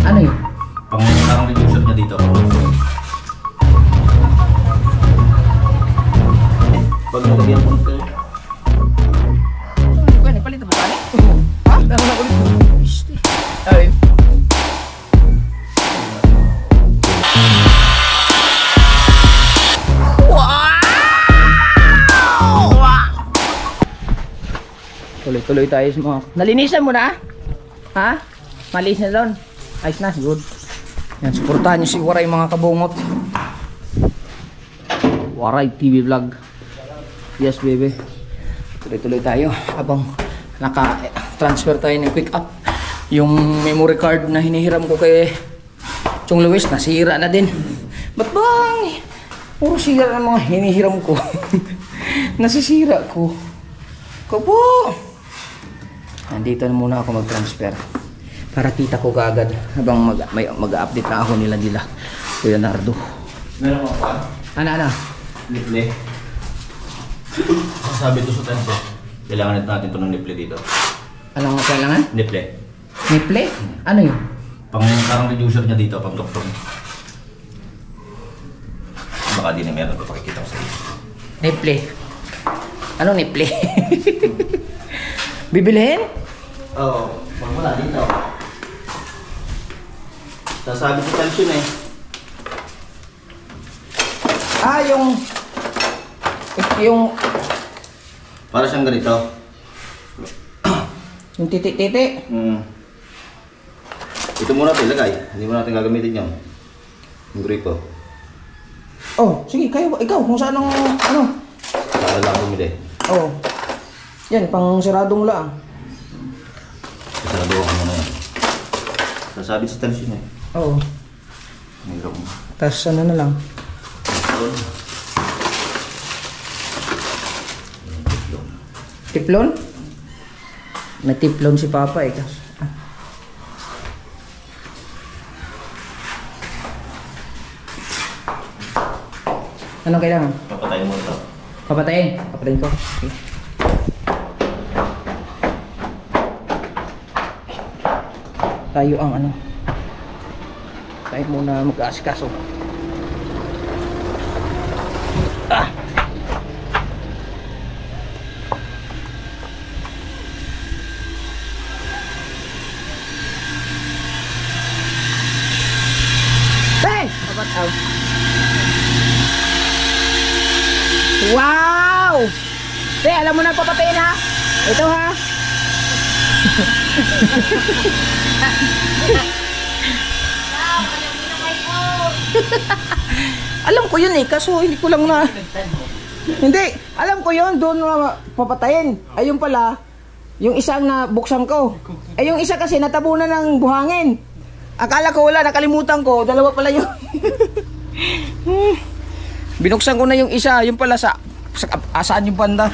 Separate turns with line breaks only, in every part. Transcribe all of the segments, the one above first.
Ano yun?
Parang reducer niya dito. Pag nalagyan ko ito.
Pwede, palit na bukali? Ha? Pero na ulit. Ay. Tuloy-tuloy tayo sa mga... Nalinisan mo na? Ha? Malinis na doon? Ayos na, good. Yan, suportahan nyo si Waray mga kabungot. Waray TV vlog. Yes, baby. Tuloy-tuloy tayo habang naka-transfer tayo ng quick up. Yung memory card na hinihiram ko kay Chong Luis, nasira na din. Ba't bang? Puro sira ng mga hinihiram ko. Nasisira ko. Kapo! Nandito na muna ako mag-transfer para kita ko kaagad habang mag-update na ako nila Kuya Nardo.
Meron ko pa?
Ano?
Niple. Sabi ito sa tenso. Kailangan natin ito ng niple dito.
Anong kailangan?
Niple.
Niple? Ano yun?
Parang reducer niya dito, pang doktor. Baka di na meron ito, pakikita ko sa iyo.
Niple? Anong niple? Bibilihin?
Oo, pag wala dito. Sasabi sa tension eh.
Ah, yung
Para siyang ganito.
yung titi-titi.
Ito muna ito ilagay. Hindi mo natin gagamitin yun. Yung gripo.
Oh, sige, ikaw kung saan ang ano.
Para lang bumili.
Oh. Yan, pang sirado mo lang.
Sarado ako muna yan. Sasabi sa tension eh.
Oo.
Mayroon mo.
Tapos ano na lang. Tiplon? May tiplon si Papa eh. Anong kailangan?
Papatayin mo ito.
Papatayin? Papatayin ko. Okay. Tayo ang ano. Tayo muna mag-aasikaso. Ah! Bang! Papataw. Wow! Te, alam mo na papatayin ha? Ito ha? Alam ko yun eh, kaso hindi ko lang na... Hindi, alam ko yun, doon na papatayin. Ayun pala, yung isang nabuksan ko. Eh yung isa kasi natabunan ng buhangin. Akala ko wala, nakalimutan ko, dalawa pala yun. Binuksan ko na yung isa, yung pala sa asaan yung banda.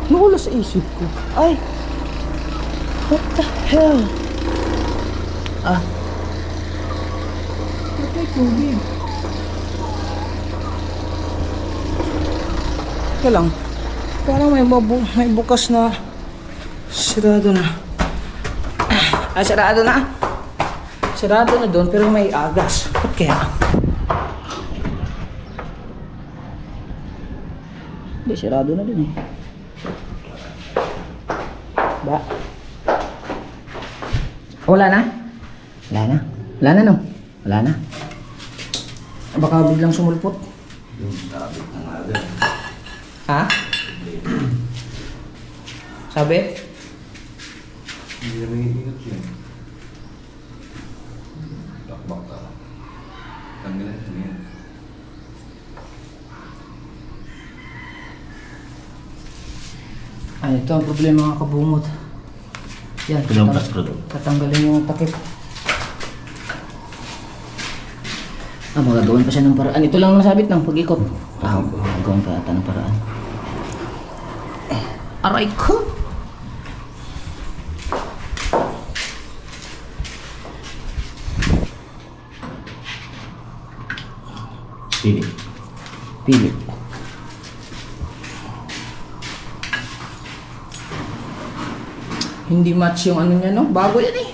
Nawala sa isip ko. Ay! What the hell? Ah. Patay tubig. Teka lang. Parang may bukas na. Sirado na. Ah, sirado na. Sirado na doon pero may agas. Ba't kaya? Hindi, sirado na din eh. Ba? Wala na? Wala na? Wala na no? Wala na? Baka biglang sumulpot. Ha? Sabi?
Hindi na may ingat yun. Bakbak ka. Tanggalin mo yan.
Ay, ito ang problema mga kabungot. Yan, tatanggalin yung takip. Ah, magagawin pa siya ng paraan. Ito lang nasabit ng pag-ikot. Ah, magagawin pa ata ng paraan. Aray ko!
Pili.
Pili. Hindi match yung ano niya, no? Bago yan eh.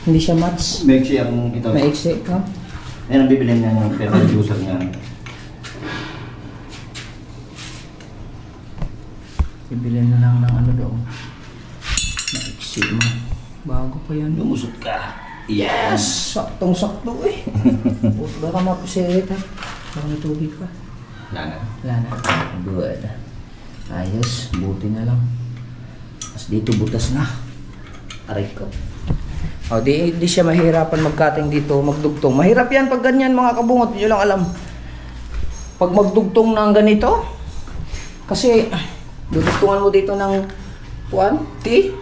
Hindi siya match.
Mexi ang ito.
Maiksi, no?
Yan ang bibilin niya yung pero user niya.
Bibilin na lang ng ano daw. Maiksi mo. Bago pa yan.
Lumusot ka.
Yes! Saktong-sakto eh. Baka mapusirit ha. Parang may tubig pa.
Wala na.
Wala na. Good. Ayos. Buti na lang. Tapos dito butas na. Aray ko. O, di siya mahirapan mag-cutting dito, magdugtong. Mahirap yan pag ganyan mga kabungot. Hindi nyo lang alam. Pag magdugtong ng ganito, kasi dudugtungan mo dito ng T.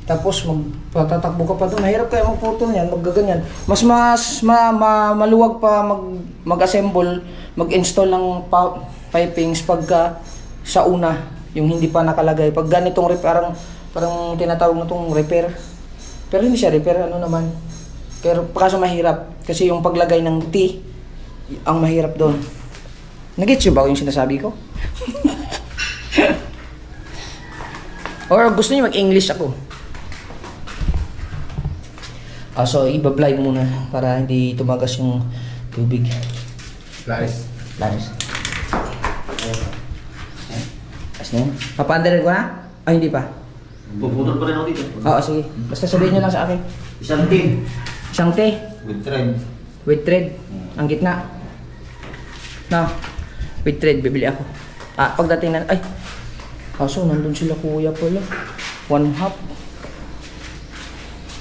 Tapos magpatatakbo ka pa doon. Mahirap kaya magputol yan, maggaganyan. Mas maluwag pa mag-assemble, mag-install ng pipings pagka sa una, yung hindi pa nakalagay. Pag ganitong parang tinatawag na itong repair. Pero hindi siya repair, ano naman. Pero kaso mahirap. Kasi yung paglagay ng T, ang mahirap doon. Nag-gets nyo ba yung sinasabi ko? Or gusto niyo mag-English ako? So, iba-blind muna para hindi tumagas yung tubig.
Laris.
Ayos na yun. Papaandarin ko na? Ay, hindi pa.
Puputol pa rin ako dito.
Oo, sige. Basta sabihin nyo lang sa akin.
Isang team.
Isang T.
With thread.
With thread. Ang gitna. No. With thread, bibili ako. Pagdating na... Ay! Kaso, nandun sila kuya pala. 1/2.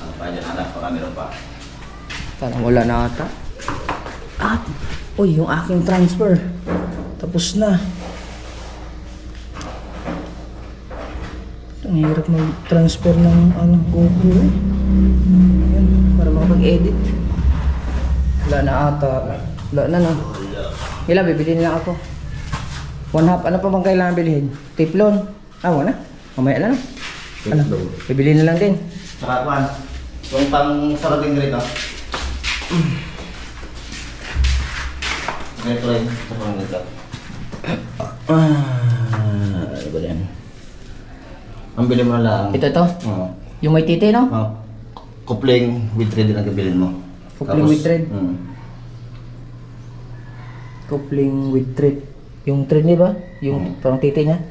Ano pa dyan anak? Baka meron pa.
Parang wala na ata. Uy, yung aking transfer. Tapos na. Ang hirap mag-transfer ng GoPro eh. Yan, para makapag-edit. Wala na ata. Wala na no. Ilan, bibili na lang ako. 1/2. Ano pa bang kailangan bilhin? Tiplon. Wala. Mamaya na. Ano? Bibili na lang din.
Saka kuhan. Yung pang sarating rito. Ito rin. Sa pang rito.
Ano ba yan?
Ang bilhin mo lang.
Ito?
Oo.
Yung may titi, no?
Oo. Coupling with thread din ang bilhin mo.
Coupling with thread?
Hmm.
Coupling with thread. Yung thread niya ba? Yung parang titi niya?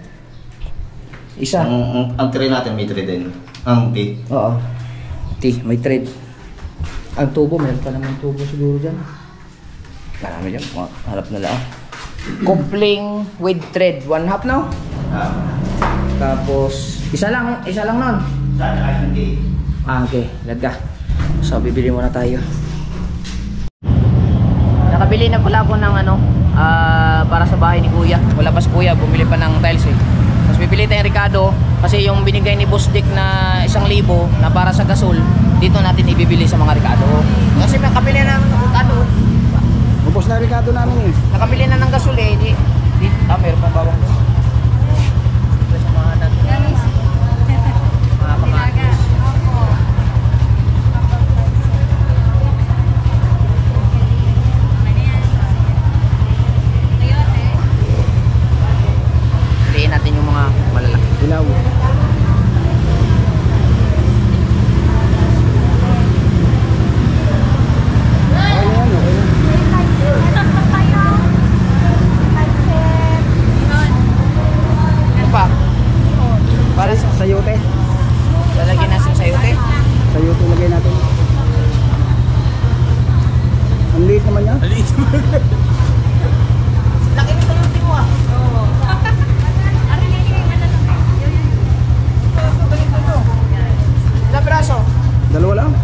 Isa?
Ang tray natin may thread din. Ang T.
Oo. May thread. Ang tubo, meron pa naman tubo siguro dyan. Marami dyan. Harap na lang. Coupling with thread. 1/2 no? Tapos, isa lang nun.
Saan ang T?
Okay. Lagka. So, bibili muna tayo. Nakabili na pala ako ng para sa bahay ni Kuya. Wala pa si Kuya, bumili pa ng tiles eh. Tapos bibili tayong Ricardo kasi yung binigay ni Boss Dick na 1,000 na para sa gasol, dito natin ibibili sa mga Ricardo. Kasi nakabili na ng Ricardo.
Upos na Ricardo namin eh.
Nakabili na ng gasol eh. Meron pang bawang doon. Sa mga natin. Mga kamatis. Piliin natin yung mga malalaki.
Ilaw.
Ano pa?
Para sa sayote.
Lalagyan natin sa sayote.
Sayote lagay natin. Ang liit naman yan.
Laki ng sayote mo ah. Ilang braso?
Dalawa lang.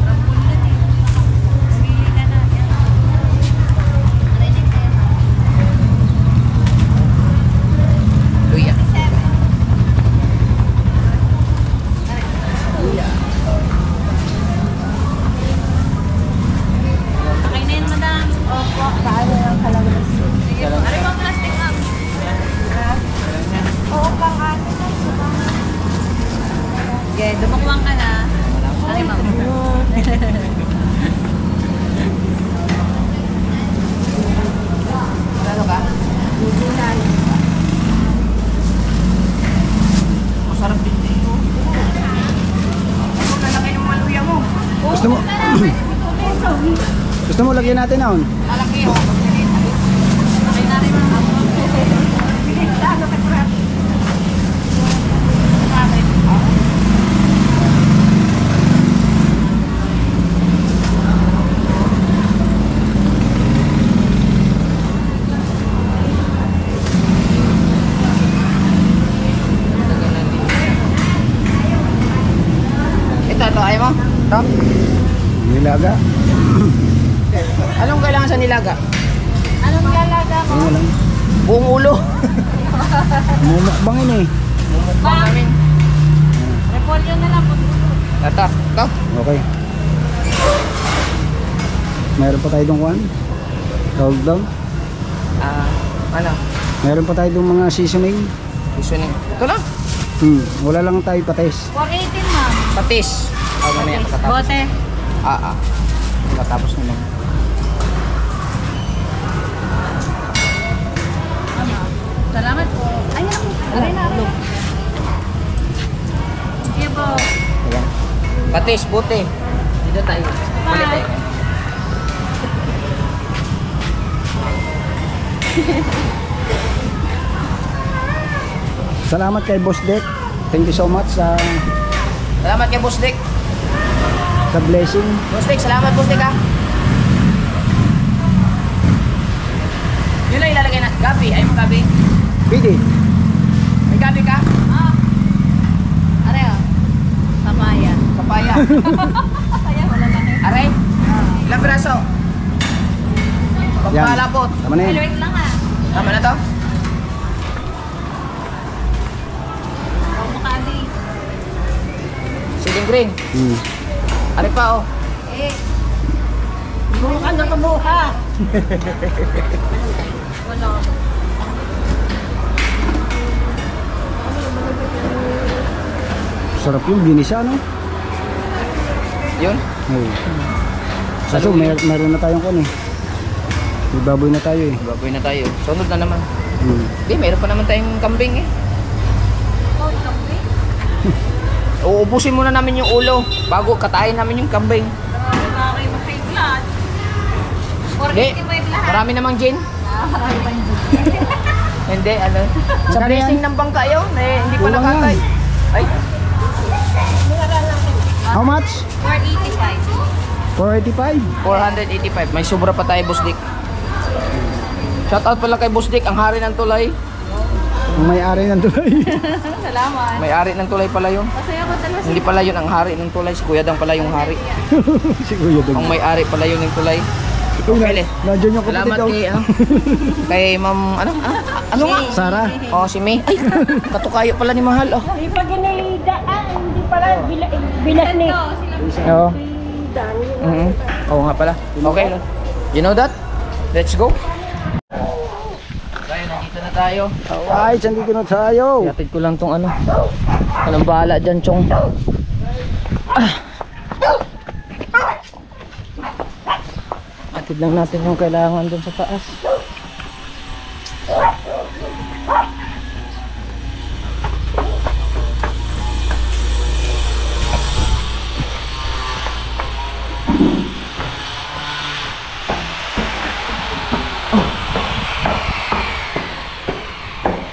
Luya.
Okay na yun, madam. Opo. Paano yung kalabas? Sige po. Ano yung plastic, ma'am? Oo, pang-ano. Okay, dumukwang ka na. Ano ma'am?
Ano ka? Masarap din dito.
Gusto mo lagyan natin noon?
Lalaki oh. Ay, nari mo na ako. Lalo ka crap.
Ito, ayaw mo? Ito?
Nilaga.
Anong kailangan sa nilaga?
Anong lalaga mo?
Ano lang.
Buong ulo.
Mumukbangin eh.
Mumukbang namin.
Repolyo na lang po.
Ito.
Okay. Mayroon pa tayo dong kuhan. Tawag daw.
Ano?
Mayroon pa tayo dong mga seasoning.
Seasoning. Ito lang.
Wala lang tayo patis.
418 ma'am.
Patis. Mamaya pagkatapos.
Bote.
Pagkatapos naman.
Salamat po. Ayan. Aray. Sige po.
Ayan. Patis, buti. Dito tayo. Balik tayo.
Salamat kay Boss Dek. Thank you so much sa
Salamat kay Boss Dick.
blessing.
Boss Dick, salamat Boss Dick ha. Yun lang ilalagay na. Gabi. Ayaw mo gabi.
Pidi.
May gabi ka?
Aray oh. Papaya.
Papaya.
Papaya wala lang eh.
Aray. Ilang piraso?
Yan.
Pagpalapot.
Tama na yan.
Wait lang ah.
Tama na to?
Huwag mo kali.
Siling green. Aray pa oh.
Eh. Buka na kabuha. Wala.
Sarap yung ginisa, no?
Yun.
Oo. Kaso meron na tayong kuhan eh. May baboy na tayo eh.
Baboy na tayo. Sunod na naman.
Hmm.
Meron pa naman tayong kambing eh.
Oh, ikaw
Uubusin muna namin yung ulo bago katayin namin yung kambing.
Grabe na kayo mag-high blood.
Hindi.
485 lahat.
Marami namang gin.
Marami pa yung
Hindi, ano. Sa
Magkano
blessing
yan?
ng bangka yun, hindi pa
Kulang
nakatay.
yan.
Ay,
How much?
485.
485.
485. May sobra pa tayo, Boss Dick. Shoutout pala kay Boss Dick, ang hari ng tulay.
Ang may-ari ng tulay.
Salamat.
May-ari ng tulay pala yun.
Masaya ko talaga.
Hindi pala yun ang hari ng tulay. Si Kuya Dang pala yung hari.
Si Kuya Dog.
Ang may-ari pala yun ng tulay. Okay,
Nandiyan yung kapatid
salamat
daw.
kay, kay Ma'am, ano nga?
Sarah.
Oh, si May. Ay, katukayo pala ni Mahal. Oh.
Hindi pa ginidaan, hindi pala binasnik.
Oo. Oo nga pala. Okay. You know that? Let's go. Tayo, nandito na tayo.
Alright, sandito na tayo.
Iatid ko lang tong ano. Anong bahala dyan, Chong. Atid lang natin yung kailangan dun sa taas.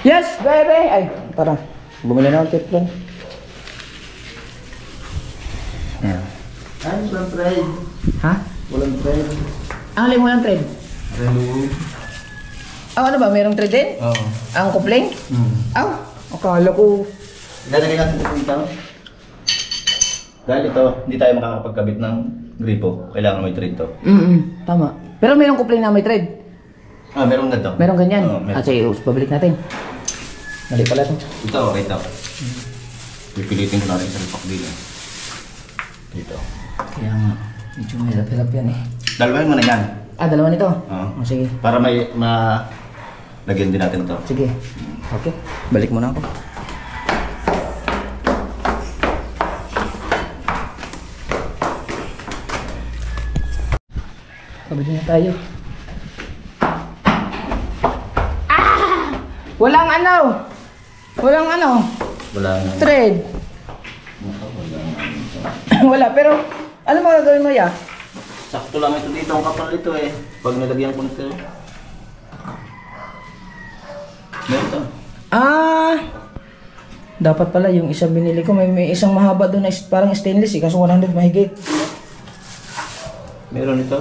Yes, baby! Ay, tara. Bumili na ng teflon. Ayan.
Ay, walang trade.
Ha?
Walang trade.
Ang alin mo ng trade? Ano ba? Mayroong trade din?
Oo.
Ang kupling? Akala ko.
Ilalagay natin ito dito. Dahil ito, hindi tayo makakapagkabit ng gripo. Kailangan may thread to.
Tama. Pero mayroong kupling na may thread.
Meron na to.
Merong ganyan.
Oo, meron.
Sige, babalik natin. Mali pala ito.
Ito, okay ito. Pipilitin ko natin sa ripak din. Dito.
Kaya nga, medyo mahirap-hirap yan eh.
Dalawahin mo na yan.
Dalawa nito?
Oo.
Sige.
Para may lagyan din natin ito.
Sige. Okay. Balik muna ako. Kabili na tayo. Walang ano! Walang ano!
Wala nga.
Thread! Wala, pero ano mo gagawin mo ya?
Sakto lang ito dito, ang kapal nito eh. Pag nilagyan ko nito. Meron to.
Ah! Dapat pala yung isang binili ko, may isang mahaba doon na parang stainless eh, kaso 100 mahigit.
Meron ito.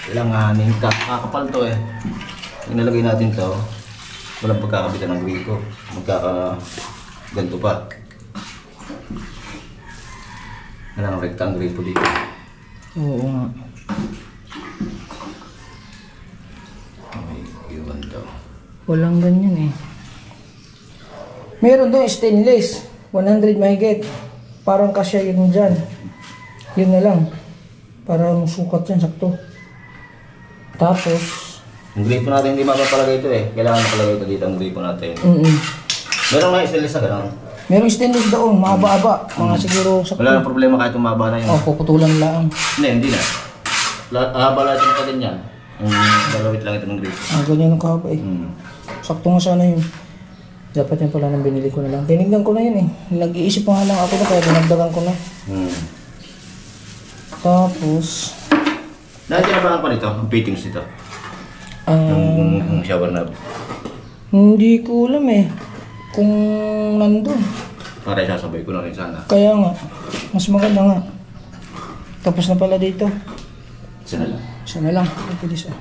Kailanganin kakapal to eh. Inalagay natin to. Walang pagkakabitan ng gripo. Ganito pa. Kailangan rekta ang gripo dito.
Oo nga.
May iwan daw.
Walang ganyan eh. Meron doon stainless, 100 mahigit. Parang kasya yun dyan. Yun na lang. Para sukat yan, sakto. Tapos,
Ang gripo natin hindi mapapalagay ito eh. Kailangan napalagay ito dito ang gripo natin. Meron nga stainless na gano'n.
merong stainless doon, mahaba-haba. Mga siguro sakto.
Wala nang problema kahit umaba na yun.
Oh, puputulan lang.
Hindi na. Haba lahat yung pa yan. Dalawit lang ito ng gripo.
Ganyan ang kahaba eh. Sakto nga sana yun. Dapat yan pala nang binili ko na lang. Tinignan ko na yun eh. Nag-iisip pa nga lang ako na kaya dinagdagan ko na. Tapos,
Dahil tinabahan pa nito, ang fittings nito. Yung shower knob.
hindi ko alam eh. Kung nandun.
Para isasabay ko na rin sana.
Kaya nga, mas maganda nga. Tapos na pala dito.
Isa na lang.
Isa na lang. Pilis ah.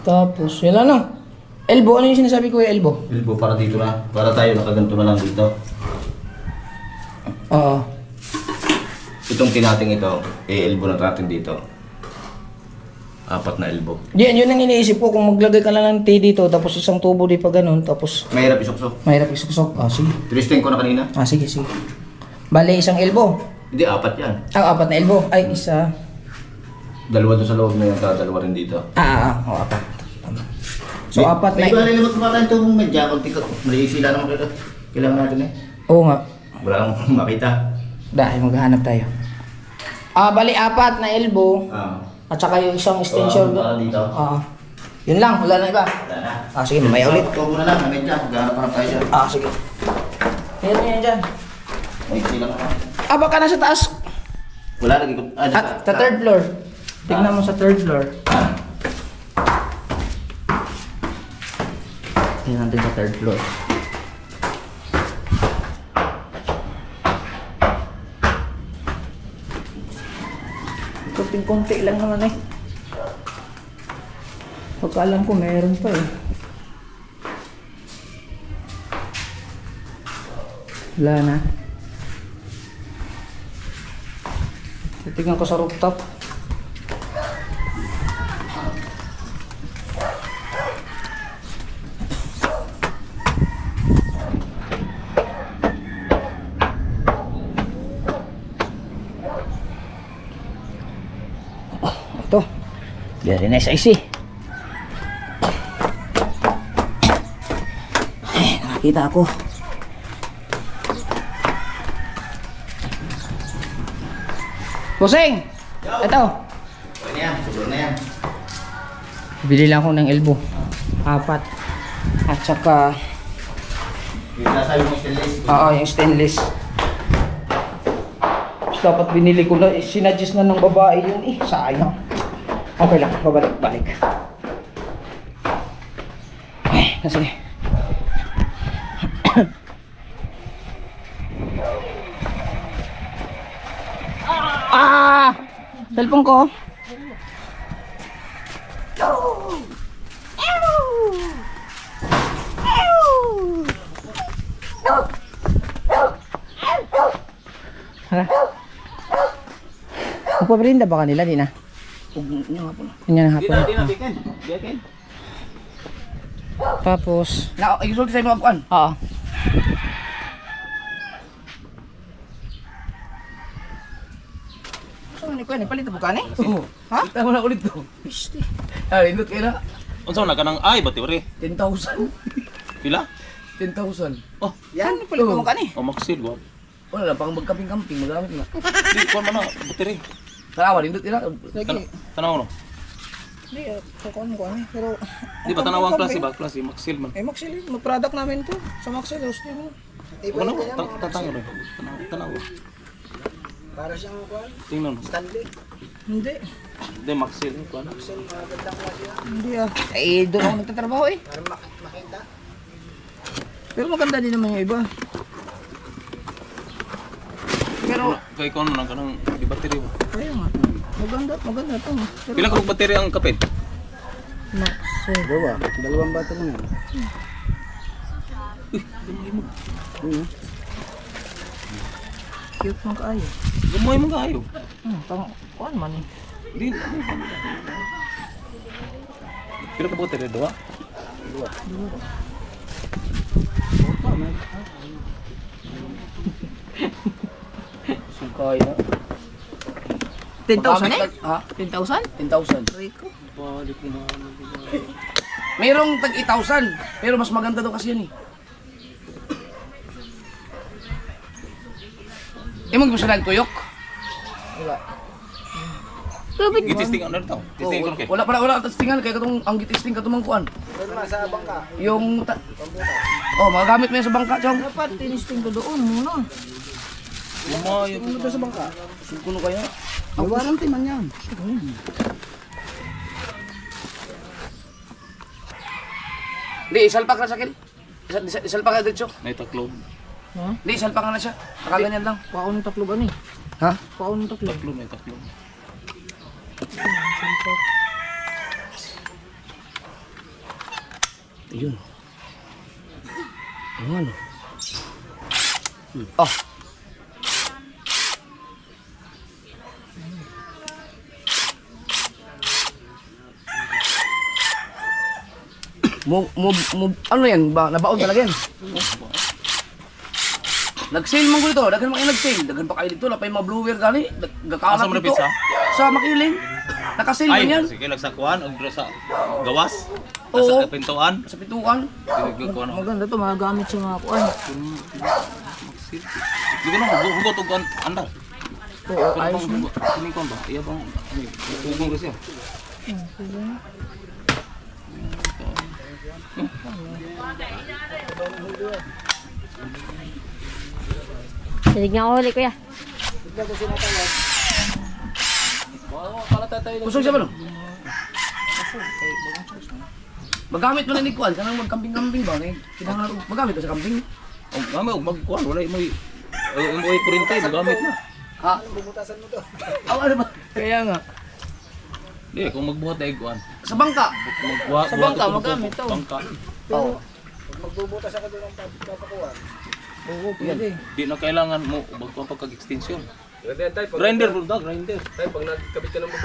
Tapos, yun lang. Elbow, ano yung sinasabi ko yung elbow?
Elbow para dito na. Para tayo nakaganto na lang dito.
Oo.
Itong tinating ito, elbow na natin dito. 4 na elbow.
Yan, yun ang iniisip ko. Kung maglagay ka lang ng T dito, tapos isang tubo di pa ganun, tapos
Mahirap isuksok.
mahirap isuksok. Ah, sige.
Twisting ko na kanina.
Ah, sige, sige. Bale, isang elbow.
Hindi, 4 yan.
Ah, 4 na elbow. Ay, isa.
Dalawa doon sa loob na yan, dalawa rin dito.
Oo, 4. Tama. So, 4 na.
May iba rin naman kumakain itong medya. Kunti ko. Mali sila naman kita. Kailangan natin eh.
Oo nga.
Wala nang makita.
Dahil maghahanap tayo. Bali, 4 na elbow. At saka yung isang extension
Para dito.
Yun lang, wala na iba.
Wala na.
Sige, mamaya ulit.
Tubo na lang, na medya. Maghanap tayo dyan.
Sige. Yan dyan.
May sila naman.
Baka nasa taas.
Wala lagi ko.
Sa third floor. Tignan mo sa third floor. Tignan natin sa third floor. Konting-konti lang naman eh. Pagkaalam ko meron pa eh. Wala na. Titignan ko sa rooftop. Ito. Very nice IC. Nakakita ako. Pusing! Ito.
Pwede yan, siguro na yan.
Bili lang ako ng elbow. 4. At saka,
Yung nasa yung stainless.
yung stainless. Dapat binili ko na, sinadjust na ng babae yun eh. Sayang. Okay lang, babalik-balik. Sige. Cellphone ko. Hala. Magpaperinda ba kanila? Di na? Hindi na hapon.
Bikin.
Tapos,
Isulti sa mga buwan.
oo. Saan ni Kuya? Palit mo ka ni? Ha?
Tama na ulit to.
Piste.
Indot kayo na.
Unsa na kanang ay bati ore?
10,000.
Pila?
10,000.
Oh,
Yan, palit mo ka ni.
o maksil go.
Wala lang, pang magkamping-kamping, magamit na.
Di ko man na bati re.
Tarawa, indot ina.
Sige.
Tanaw no.
Hindi, kukuha ko ano. Pero,
Di ba tanawang klase ba? Klase, Maxil man.
Maxil, mag-product namin to. Sa Maxil, host mo.
Ano? Tatang rin. Tanaw.
Para siyang kuan.
Tingnan mo.
Stanley.
Hindi.
Hindi, Maxil. Kuan.
Magandang klase yan.
Hindi ah. Eh, doon ako nagtatrabaho eh.
Para makita.
Pero maganda din naman yung iba. Pero,
Kaya ikaw naman ka ng di battery mo.
kaya nga. Maganda to. Pero,
Pila ka battery ang kapit?
Dalawang bato lang yan.
cute man kaayo.
Gumoy mo kayo.
Pang, kuhan man eh.
Di. Pila ka battery? Dua?
Sukay na. 10,000 eh? Ha? 10,000? 10,000. Rico. Mayroong tag 8,000. Pero mas maganda daw kasi yan eh. Imong gusto lang tuyok? Wala.
Gitisting ano ito? Testing ko kay.
Wala testingan kaya katong ang gitisting katong kuan.
Pero nasa bangka.
Yung magagamit mo yan sa bangka, chong. Dapat tinisting ko doon muna.
Gumoy.
Ano ba sa bangka?
Sugkuno kaya.
Ang warranty man yan.
Di, isalpak na sa akin. Isalpak na dito.
Naitaklog.
Di, isalpak na siya. Nakaganyan lang. Paon ng taklo ba ni? Ha? Paon ng taklo.
Taklog, naitaklog.
Ayun. Ayun. Oh. Ano yan ba? Nabaon talaga yan. Nag-sale man ko dito, daghan man kayo nag-sale. Daghan pa kayo dito, lapay mga blower gani.
Asa
Gakalat
mo na
dito.
pizza?
Sa Makiling. Naka-sale man yan.
Sige, nagsakuan. Og sa gawas.
Oo.
Sa pintuan.
Sa pituan.
Ginagawa na.
Maganda to, magagamit sa mga kuan.
Hindi ko na hugot og andar.
Oo, ayos mo.
Kuning kon ba? Iya bang hugot kasi.
Sinig nga ako huli, kuya.
Kusog siya ba no? Magamit mo na ni kuan, kanang magkamping-kamping ba? Kinahanglan magamit ba sa kamping?
Og kami og magkuan wala mo mo kurente magamit na.
Ha? Ano ba? Kaya nga.
Di kung magbuhat ay kuan.
Sa bangka.
Magbuhat
Sa bangka, magamit to.
Bangka.
Oo.
Magbubutas ako doon ng papakuan.
Oo, pwede.
Di na kailangan mo magkuan pagka-extension. Grinder bro, grinder.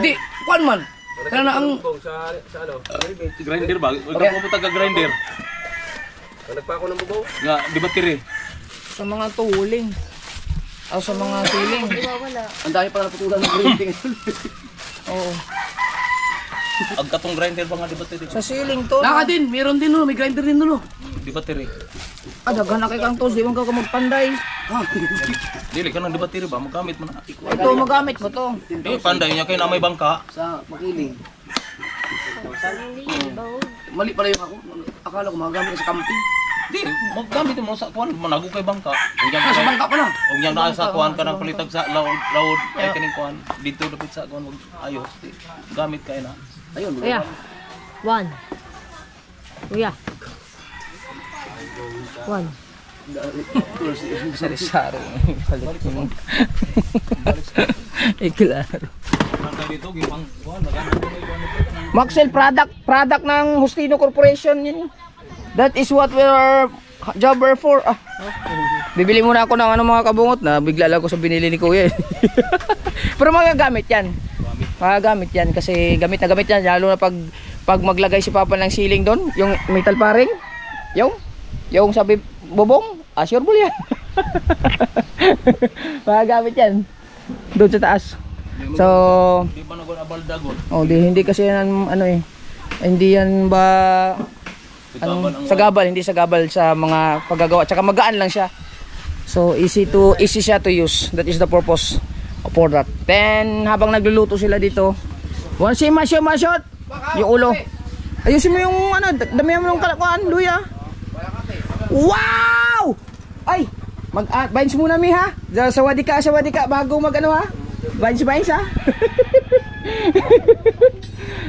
Di, kuan man. Kaya na ang
Grinder ba? Huwag ka pumunta ka grinder.
Nagpako ng bubaw?
Nga, di battery.
sa mga tuling. O sa mga siling.
Wala.
Ang dami pala naputulan ng printing. Oo.
Ang katong grinder ba nga di battery?
Sa siling to. Naka din, meron din nulo, may grinder din nulo.
Di battery.
Ah, daghan na kay kang tos, di man ka magpanday. Ha?
Dili ka nang di battery ba? Magamit mo na.
Ito, magamit mo to.
Di panday niya kay na may bangka.
Sa makiling. Mali pala yung ako. Akala ko magagamit sa camping.
Di, magamit mo sa kuan, manago kay bangka.
Ah, sa bangka pa na.
Ug yang naa sa kuan ka nang palitag sa laod ay kining kuan dito dapat sa kuan mag ayos. Di, gamit kay na.
Ayun.
Kuya. 1. Kuya. 1.
Sari-sari. Palit mo. Klaro.
Ang dito gipang kuan magana ko may kuan nito.
Maxwell product ng Hustino Corporation yun. That is what we are jobber for. Ah. Bibili muna ako ng ano mga kabungot na bigla lang ko sa binili ni Kuya. Pero magagamit yan. Magagamit yan kasi gamit na gamit yan lalo na pag maglagay si Papa ng ceiling doon, yung metal paring. Yung sabi bubong, sure ball yan. Magagamit yan. Doon sa taas. So,
Di pa nagon abal dagon.
oh, hindi kasi yan ano eh. Hindi yan ba sagabal, hindi sagabal sa mga paggagawa. Tsaka magaan lang siya. So easy siya to use. That is the purpose for that. Then habang nagluluto sila dito, one shot. Yung ulo. Ayusin mo yung ano, damihan mo ng kalakuan, luya. Wow! Ay, binds muna mi ha. Sawadi ka bago mag ano ha. Binds ha.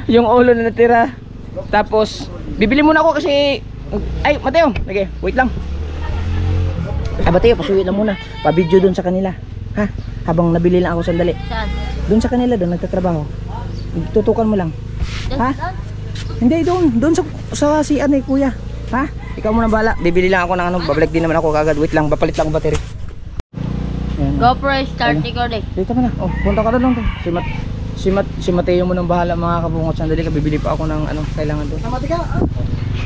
Yung ulo na natira. Tapos, bibili muna ako kasi ay, Mateo, okay, wait lang. Mateo, pasuwi lang muna. Pa-video doon sa kanila. Ha? Habang nabili lang ako sandali.
Saan?
Doon sa kanila, doon nagtatrabaho. Tutukan mo lang. Ha? Hindi, doon sa si ano kuya. Ha? Ikaw muna bahala. Bibili lang ako ng ano, babalik din naman ako kagad. Wait lang, bapalit lang ang battery. Ayan.
GoPro start recording.
Dito ka na. Oh, punta ka doon. Si Mateo mo nang bahala mga kabungot. Sandali ka, bibili pa ako ng ano, kailangan doon. Mati ka.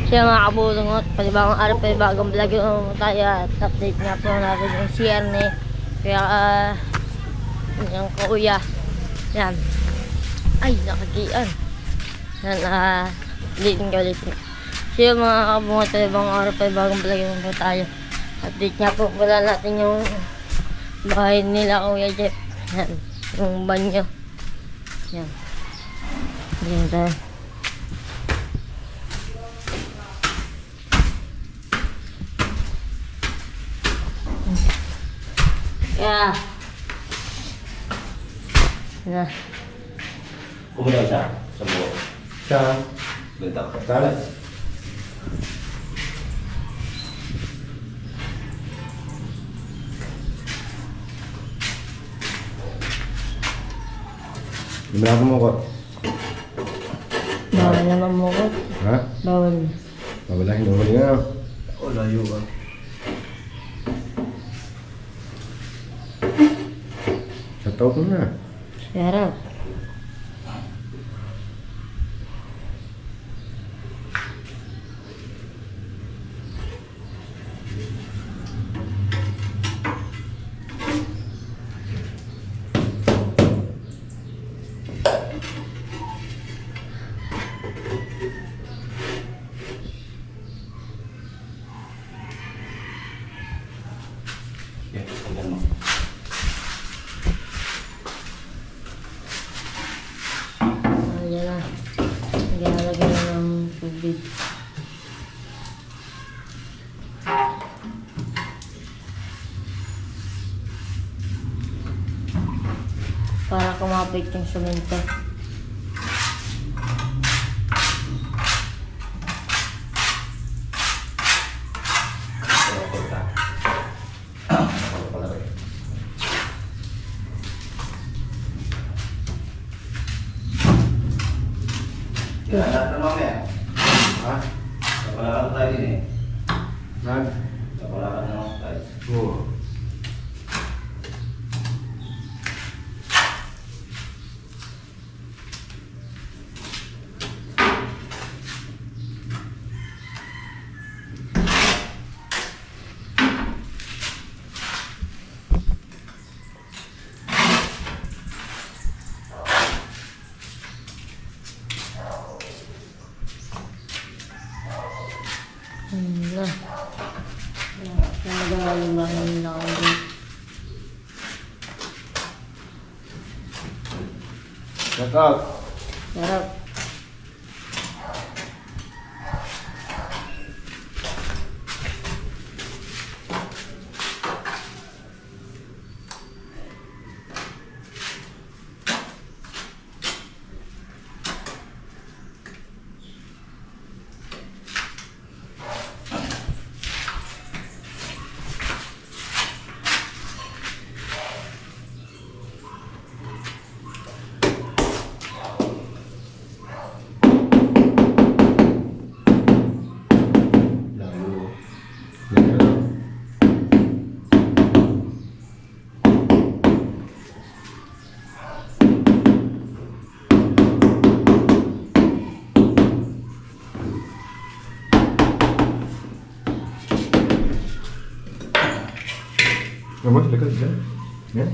Siya mga kabulungot, panibagong araw, panibagong vlog yung tayo at update nga po natin yung CR ni kaya yung kuya yan ay nakagian yan ulitin ka ulit siya mga kabungot, panibagong araw, panibagong vlog yung po tayo update nga po wala natin yung bahay nila Kuya Jeff yan, yung banyo yan yan tayo. Yeah. Yeah.
Kumuha siya sa buo.
Sa
Benta.
talas.
Gimana mo ko?
Bawal naman mo ko.
Ha?
Bawal.
Babalahin mo nga. Oh, layo ka. Tahu tu na.
Sarap.
Ya, tinggal mo.
Ayan na. Naglalagay na ng tubig. Para kumapit yung semento.
Lahat na mamaya. Ha? Kapalakan tayo din eh. Kapalakan na tayo. Oo.
Na. Nagagaling na ako dito.
Cakap.
Sarap.
Mama, dekat je. Ya.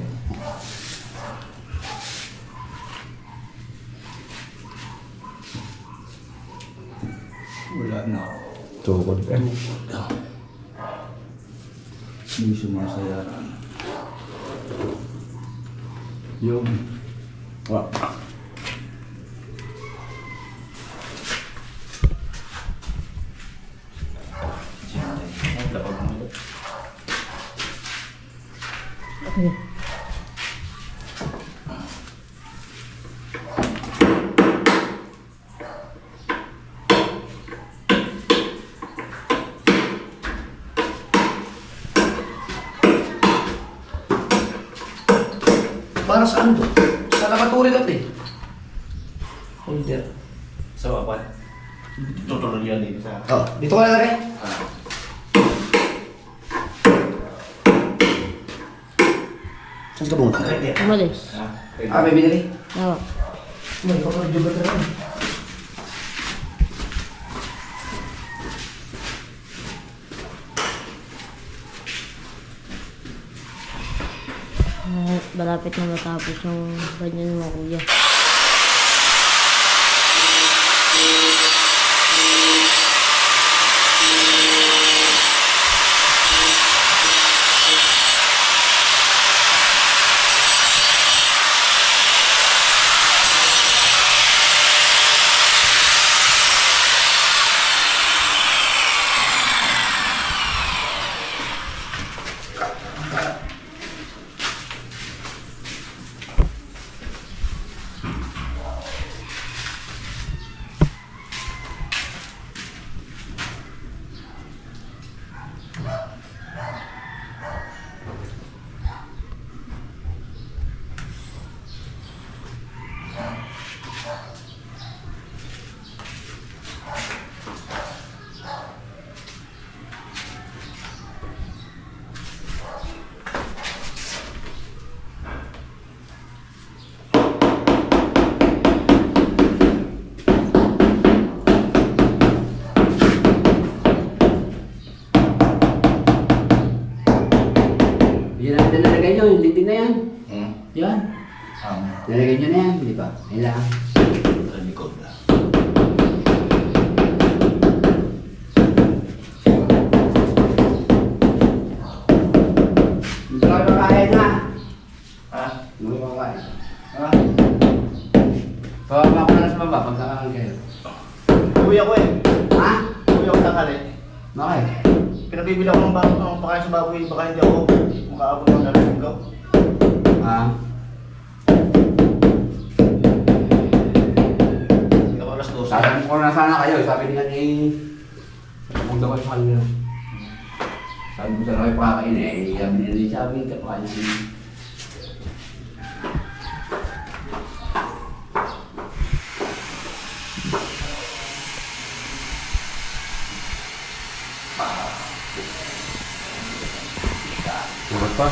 Wala na. Tukod ka. Hindi sumasayaran. Yung. Wah. Para saan to? Sa laboratory dati. Holder.
Sa apa? Tutuloy yan dito sa...
Oh, dito ka na rin. Saan ka pumunta?
Umalis.
Ah, may binili?
Oo.
May kapag-job ka rin.
Malapit na matapos yung banyan mo, kuya.
Yan ang nalagay nyo, yung dinding na yan. Yan.
Ang
Nalagay nyo na yan, di ba? Kailangan.
likod na.
Gusto kayo makain na.
Ha?
Gusto kayo makain.
Ha?
Pababa ko na sa baba, pagkakain kayo.
Uwi ako eh.
Ha?
Uwi ako tanghali.
Bakit?
Pinabibili ako ng pakain sa baboy. Baka hindi ako makaabot ng galing ko.
Ha?
Hindi ako alas 12.
Sabi ko na sana kayo, sabi niya ni... Pupunta ko sa kanila. Sabi ko sana kayo pakakain eh, sabi niya sabi ka pakakain.
Turut pa.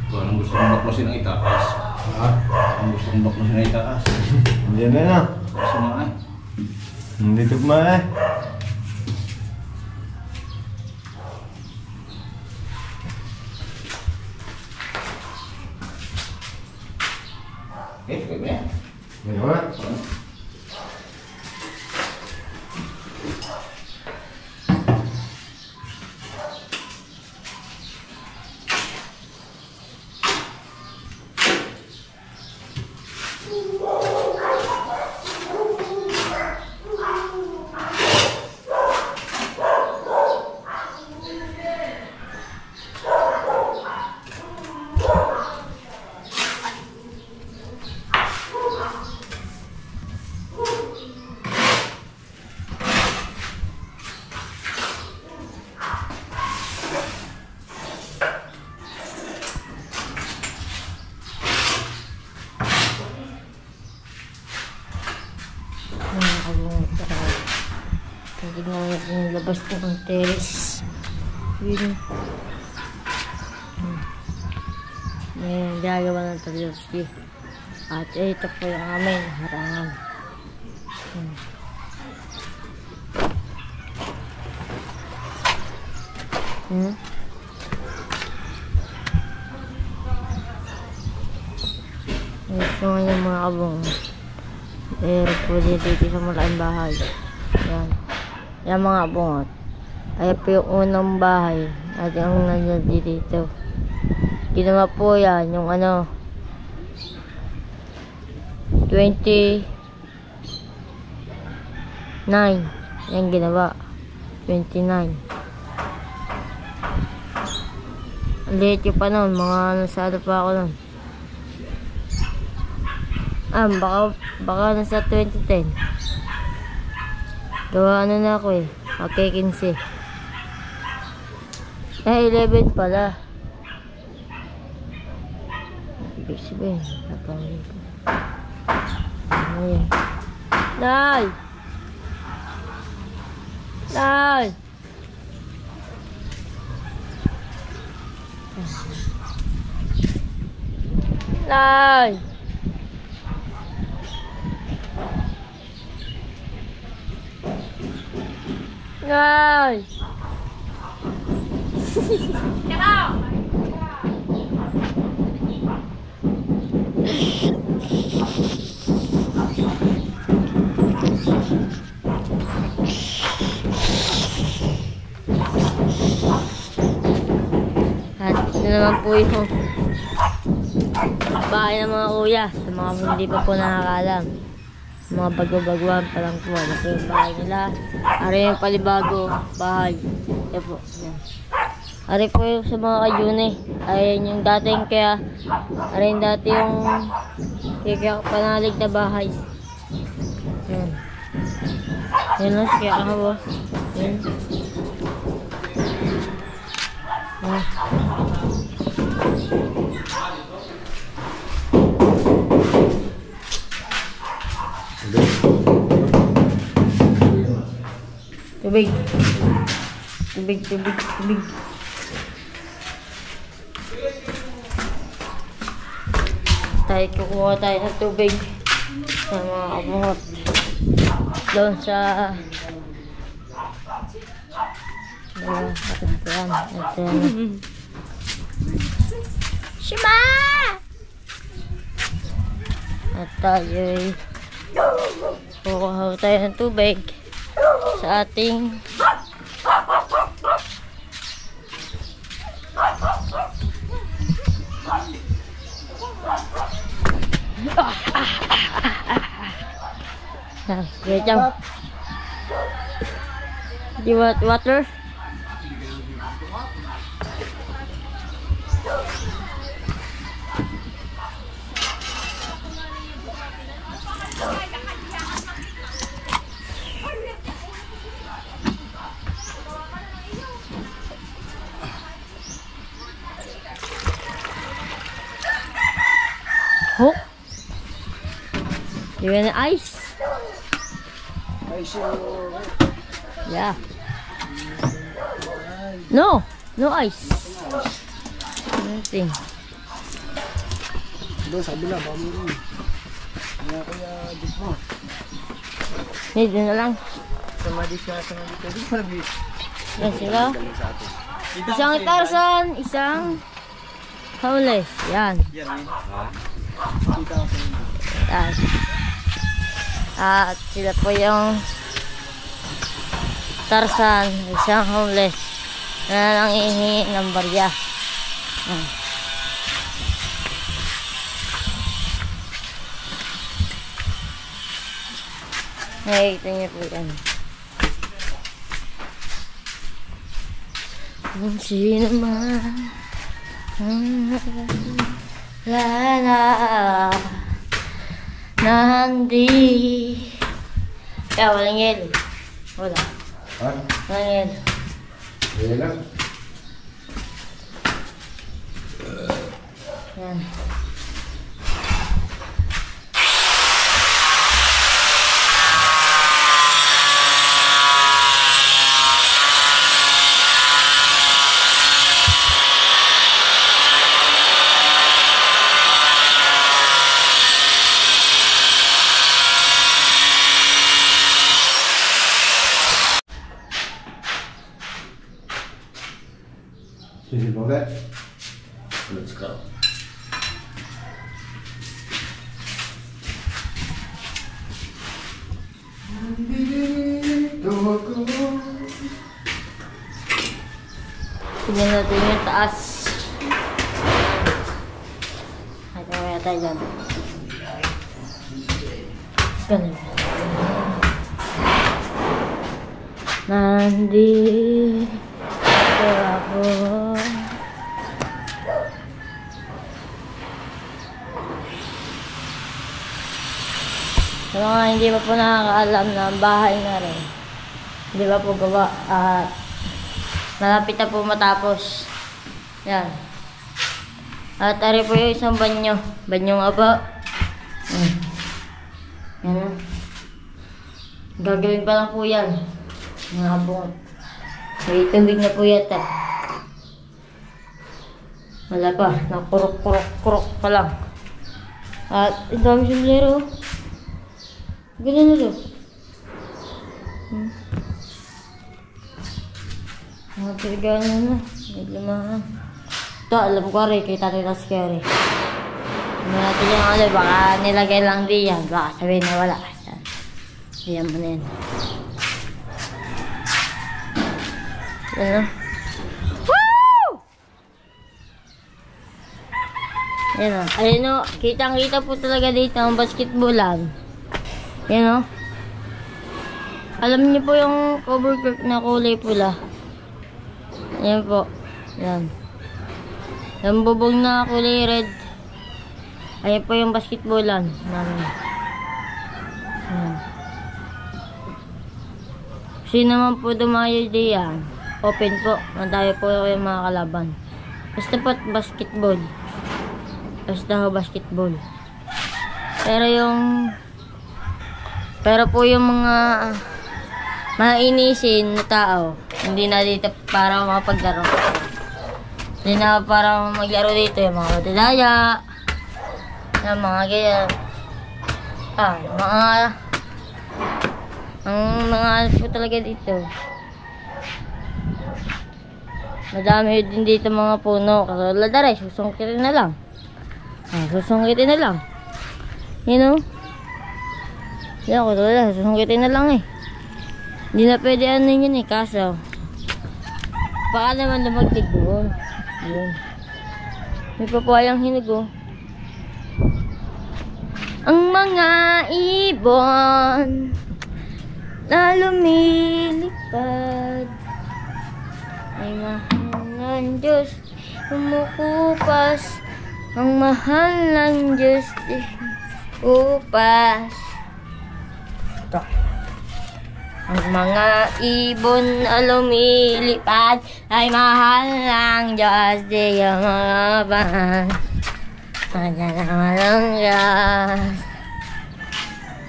Anong gusto mong baklasin ang itaas?
Ha?
Anong gusto mong baklasin ang itaas?
Diyan na na.
Gusto mo ay.
Hindi tugma eh.
Okay, sige ba yan?
Ano nga?
Tignan natin yung labas po ng terrace. Yun. Ngayon, gagawa ng Tarioski. At ito po yung aming harangan. Gusto nga yung mga kabong. Pwede dito sa malaking bahay. Yan. Yan mga bungot. Ayan po yung unang bahay. At yung nandiyan dito. Ginawa po yan. Yung ano. 29. Yan ginawa. 29. Ang liit yung pa nun. Mga nasado pa ako nun. Baka nasa 2010. Gawa na ako eh. Okay, 15. 11 pala. Ibig sabihin, napangin ko. Ayan. Nay! Nay! Nay! Nay! At ito naman po yung bahay ng mga kuya. Sa mga hindi pa po nakakalam. Mga bago-baguhan pa lang po. Ito yung bahay nila. Ari yung palibago bahay. Yan po. Yan. Ari po yung sa mga kayune. Ayan yung dating kaya. Ari yung dati yung kaya panalig na bahay. Yan. Yan lang kaya ako. Yan. Yan. Tubig. Tubig, tubig, tubig. Kukuha tayo ng tubig sa mga kabungot. Doon sa katintuan.
Shima!
At tayo'y kukuha tayo ng tubig sa ating wait lang. Do you want water? Oh. You want ice? Yeah. No, no ice. Nothing.
Doon sa kabila, baka mo rin. Kaya kaya dito mo.
Dito na lang.
Sama dito. Dito mo lang dito.
Yan sila. Isang Tarzan, isang homeless. Yan. Yan. At sila po yung Tarzan, isang homeless na nangihingi ng barya. Nakikita niyo po yan. Kung sino man lala na hindi. Kaya walang yelo. Wala.
Ha?
Walang yelo.
Ayan lang.
Yan.
Sige po ba?
Let's go.
Tingnan natin yung taas. Ay, mamaya tayo dyan. Ganun. Nandito ako. Sa mga hindi pa po nakakaalam na bahay na rin. Hindi ba po gawa at malapit na po matapos. Yan. At ari po yung isang banyo. Banyo nga po. Yan na. Gagawin pa lang po yan. Mga bungot. May tubig na po yata. Wala pa. Nakurok pa lang. At ito ang simulero. Ganyan na to. Mga piligan na. Medyo mga... Ito, alam ko rin. Kay Tatay Taskeri. Ano natin yung ano. Baka nilagay lang diyan. Baka sabihin na wala. Diyan mo na yan. Yan na. Woo! Yan o. Ayun o. Kitang-kita po talaga dito ang basketballan. Yan o. Alam niyo po yung cover curve na kulay pula. Yan po. Yan. Yung bubong na kulay red. Ayan po yung basketballan namin. Yan. Sino naman po dumayo diyan? Open po. Mandayo po yung mga kalaban. Basta po basketball. Basta ho basketball. Pero po yung mga mainisin na tao, hindi na dito para mapaglaro. Hindi na para maglaro dito yung mga matidaya, yung mga ganyan. Mga po talaga dito. Madami din dito mga puno. Katulad na rin, susungkitin na lang. Susungkitin na lang. You know? Yan ako talaga, susungkitin na lang eh. Hindi na pwede ano yun eh, kaso baka naman lumagtig doon. Yun. May papayang hinog oh. Ang mga ibon na lumilipad ay mahal ng Diyos kumukupas. Ang mahal ng Diyos upas. Ito. Ang mga ibon na lumilipad ay mahal ng Diyos di umaban. Pagkalaman ng Diyos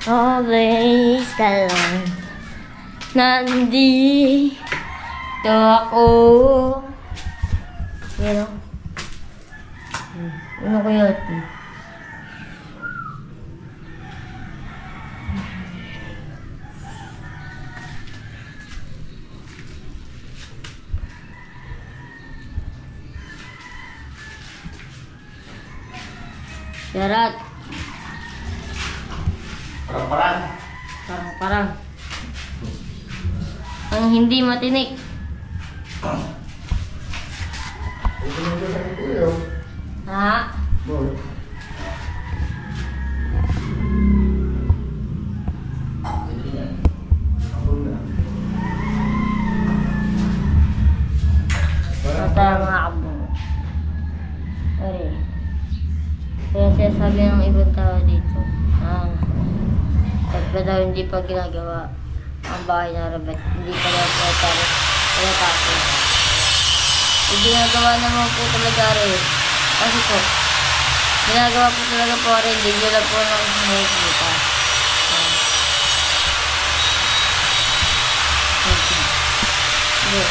always lang. Nandito ako. Yan o. Ano kaya ito? Darat. Parang. Ang hindi matinik. Ha? Mata mga kabong. Sorry. Kaya siya sabi ng ibang tao dito, pag daw hindi pa ginagawa ang bahay na Robert, hindi pa daw kaya tapos. Yung ginagawa naman po talaga rin. Kasi po, ginagawa po talaga po rin, hindi nyo lang po nang nakikita. Hindi.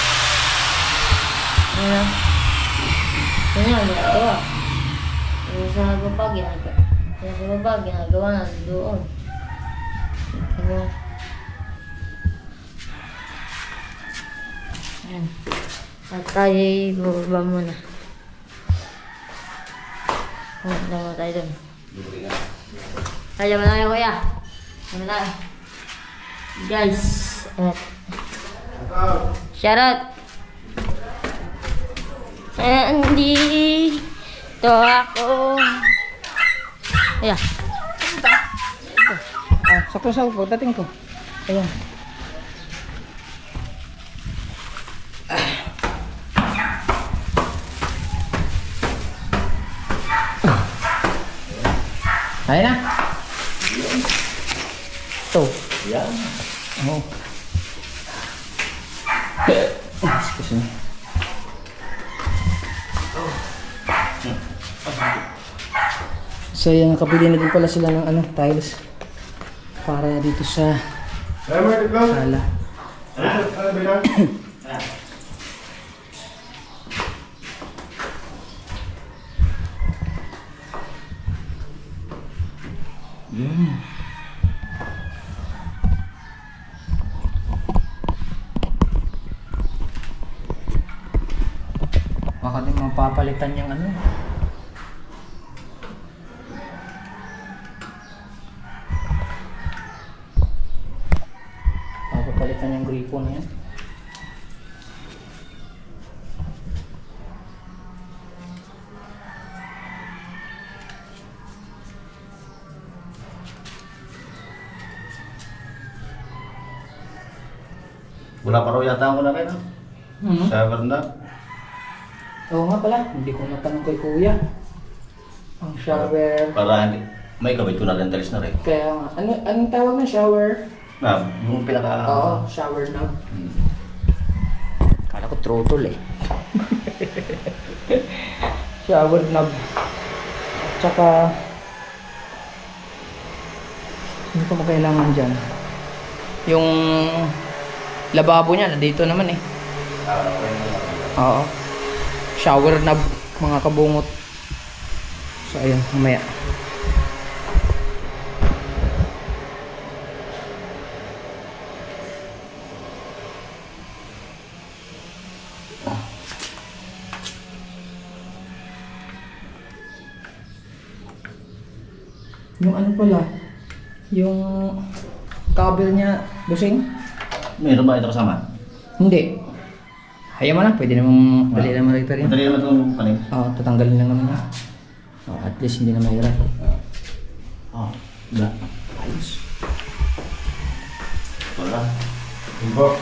Ano? Ganyan, ginagawa. Yung sa baba, ginagawa na doon. Ano? Ayan. At tayo bababa muna. Naman tayo doon. Tayo mo tayo kuya. Tayo tayo. Guys. Shout out. Andito ako. Ayan.
Ah, sakto sa pagdating ko. Ayan. Ayan na. Ito.
Yan.
Oh. Excuse me. So yan, nakabili na din pala sila ng ano, tiles para dito sa
Where to go?
sala.
Bilang.
Baka din mapapalitan yung ano. Mapapalitan yung gripo na yan.
Wala pa raw yata ako na kayo. Shower na.
Oo nga pala, hindi ko natanong kay kuya. Ang shower.
Para may kabit ko na rin talis na rin.
Kaya nga, anong tawag na shower?
Na, yung pinaka...
Oo, shower knob. Kala ko throttle eh. Shower knob. At saka, hindi ko makailangan dyan. Yung lababo niya, dito naman eh. Oo. Shower knob, mga kabungot. So ayun, mamaya. Yung ano pala, yung cover niya, busing?
Meron ba ito kasama?
Hindi. Hayaan mo na, pwede namang dali naman repair yan.
Madali naman itong panin.
Oo, tatanggalin lang naman yan. Oh, at least hindi na mahirap. Oh, wala. Ayos.
Wala.
Imbo.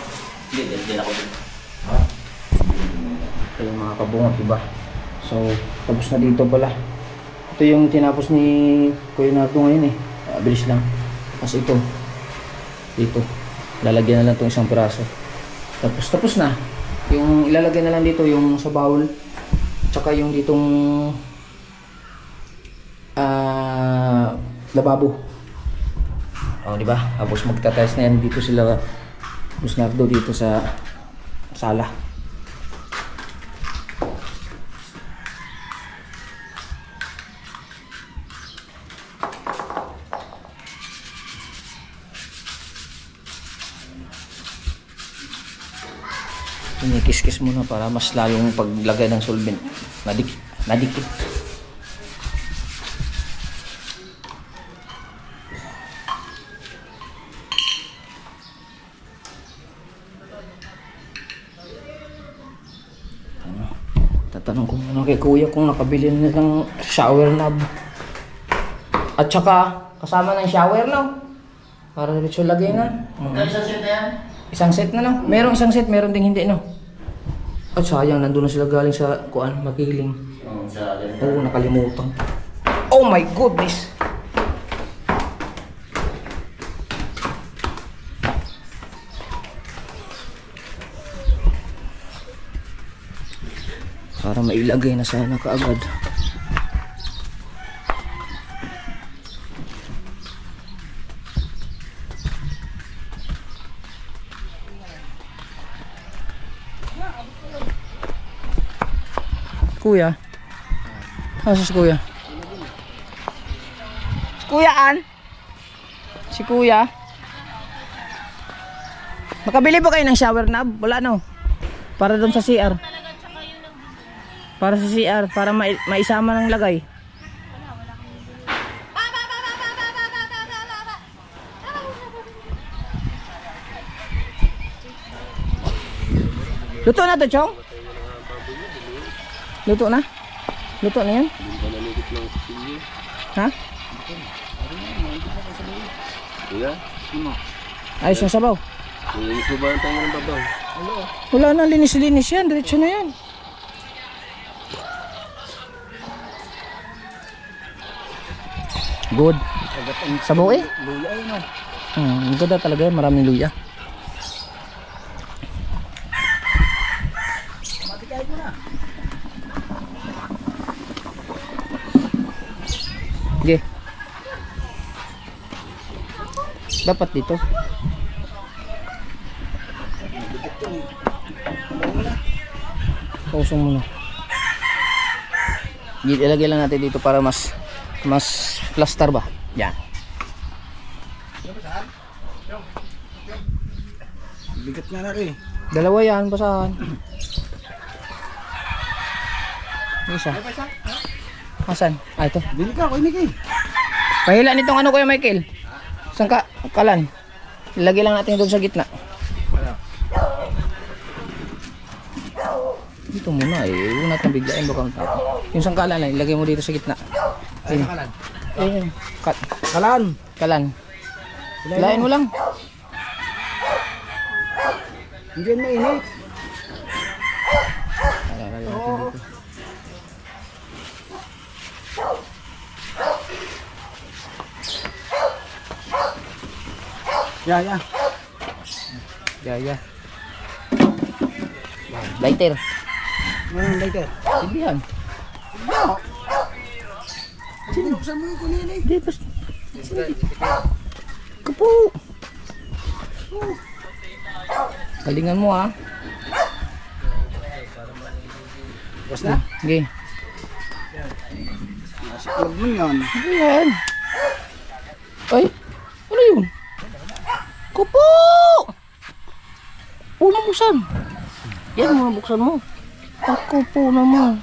Hindi ako dito.
Ito yung mga kabungot, diba? So, tapos na dito pala. Ito yung tinapos ni Kuya Nardo ngayon eh. Bilis lang. Tapos ito. Dito. Lalagyan na lang itong isang piraso. Tapos na. Yung ilalagay na lang dito yung sa bowl. Tsaka yung ditong lababo. Oh, di ba? Tapos magta-test na yan dito sila Boss Nardo dito sa sala. Kinikis-kis muna para mas lalong paglagay ng solvent nadikit. Tatanong ko muna kay kuya kung nakabili na ng shower knob. At saka kasama ng shower no? Para diretso lagay na.
Isang set na yan?
Isang set na no? Merong isang set, meron ding hindi no? At sayang, nandun na sila galing sa kuan, Makiling. Oo, nakalimutan. Oh my goodness! Para mailagay na sana kaagad. Kuya. Asa si kuya? Si kuya an? Si kuya? Makabili ba kayo ng shower knob? Wala no? Para doon sa CR. Para sa CR, para maisama ng lagay. Luto na to, Chong? Luto na? Luto na yan? Ha? Ayos yung sabaw. Wala na, linis-linis yan. Diretso na yan. Good. Sabaw eh. Ang ganda talaga yan. Maraming luya. Sige. Dapat dito. Pausong muna. Ilagay lang natin dito para mas plaster ba? Yan.
Bigat nga na rin.
Dalawa yan, basahan. Isa. Asan? Ah, ito.
Bili ka, kuya Nicky.
Pahila nitong ano, Kuya Michael. Saan ka? Kalan. Ilagay lang natin doon sa gitna. Dito muna eh. Huwag natin biglain. Baka matapos. Yung sangkalan lang, ilagay mo dito sa gitna. Ayun.
Kalan.
Ayun.
Kalan.
Kalan. Hilain mo lang.
Hindi yan mainit.
Natin dito.
Ya.
Gaya. Lighter.
Lighter.
Sige yan.
Sinubuksan mo yung kunin eh.
Hindi, basta. Kupo. Galingan mo ah.
Basta?
Sige.
Huwag mo yan.
Ano yan? Ay, ano yun? Kupo! Una buksan. Yan, muna buksan mo. Ang kupo naman.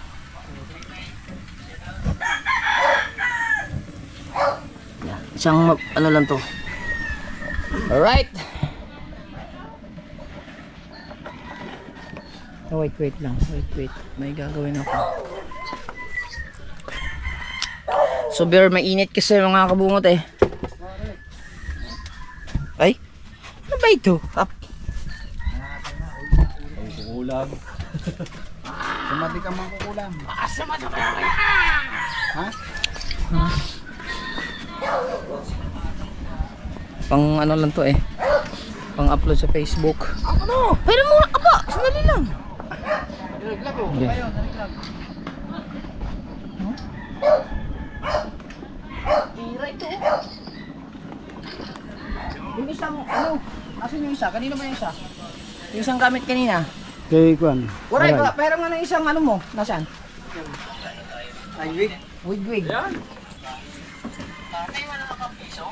Yan, isang ano lang to. Alright. Oh, wait lang. Wait. May gagawin ako. So, beer, mainit kasi mga kabungot eh. Ay? Ano ba ito? Up.
Kukulam. Sumati ka mang kukulam. Sumati ka mang Ha?
Pang ano lang to eh. Pang upload sa Facebook. Ano? Pero muna ka ba? Sandali lang. Okay. Tira ito. Yung isang ano? Asan yung isa? Kanino ba yung isa? Yung isang gamit kanina.
Kay Kwan.
Waray ba? Pero nga ng isang ano mo? Nasaan?
Ay, wig.
Wig. Yan.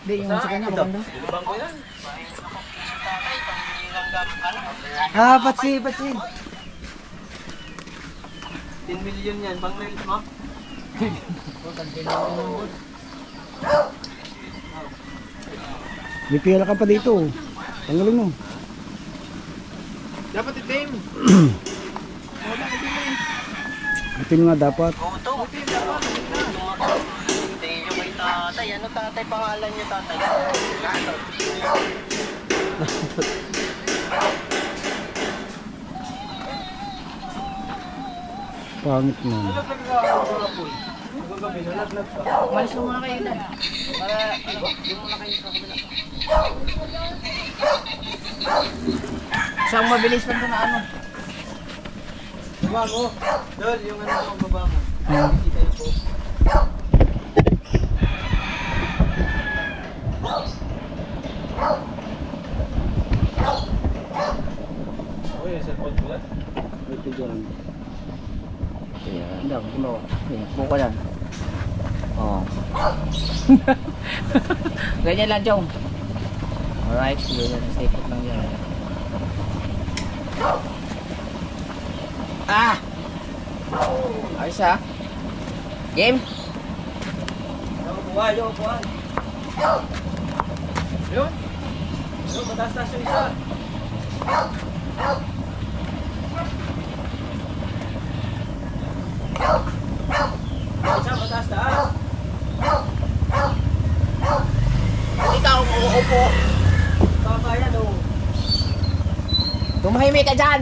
Hindi, yung sa kanya maganda.
Ah, patsi. 10 million yan. Bang nails mo? May pera ka pa dito. Tanggalin mo. Dapat itim. Itim nga dapat.
Tatay, ano tatay pangalan niyo tatay?
Pangit na.
Malis mo muna kayo na. Para ano, yung muna kayo sa kabila. Isang mabilis lang na ano.
Bago. Dol, yung ano ang baba mo. Kita yung po. Oy, cellphone ko yan. Ito dyan.
Ayan, hindi, buka yan. Oh. Ganyan lang, Jong. Alright, ganyan, stay put lang yan. Ah! Ayos ah. Game?
Buwan. Yun. Mataas-taas yung isa.
Tumahimik ka dyan!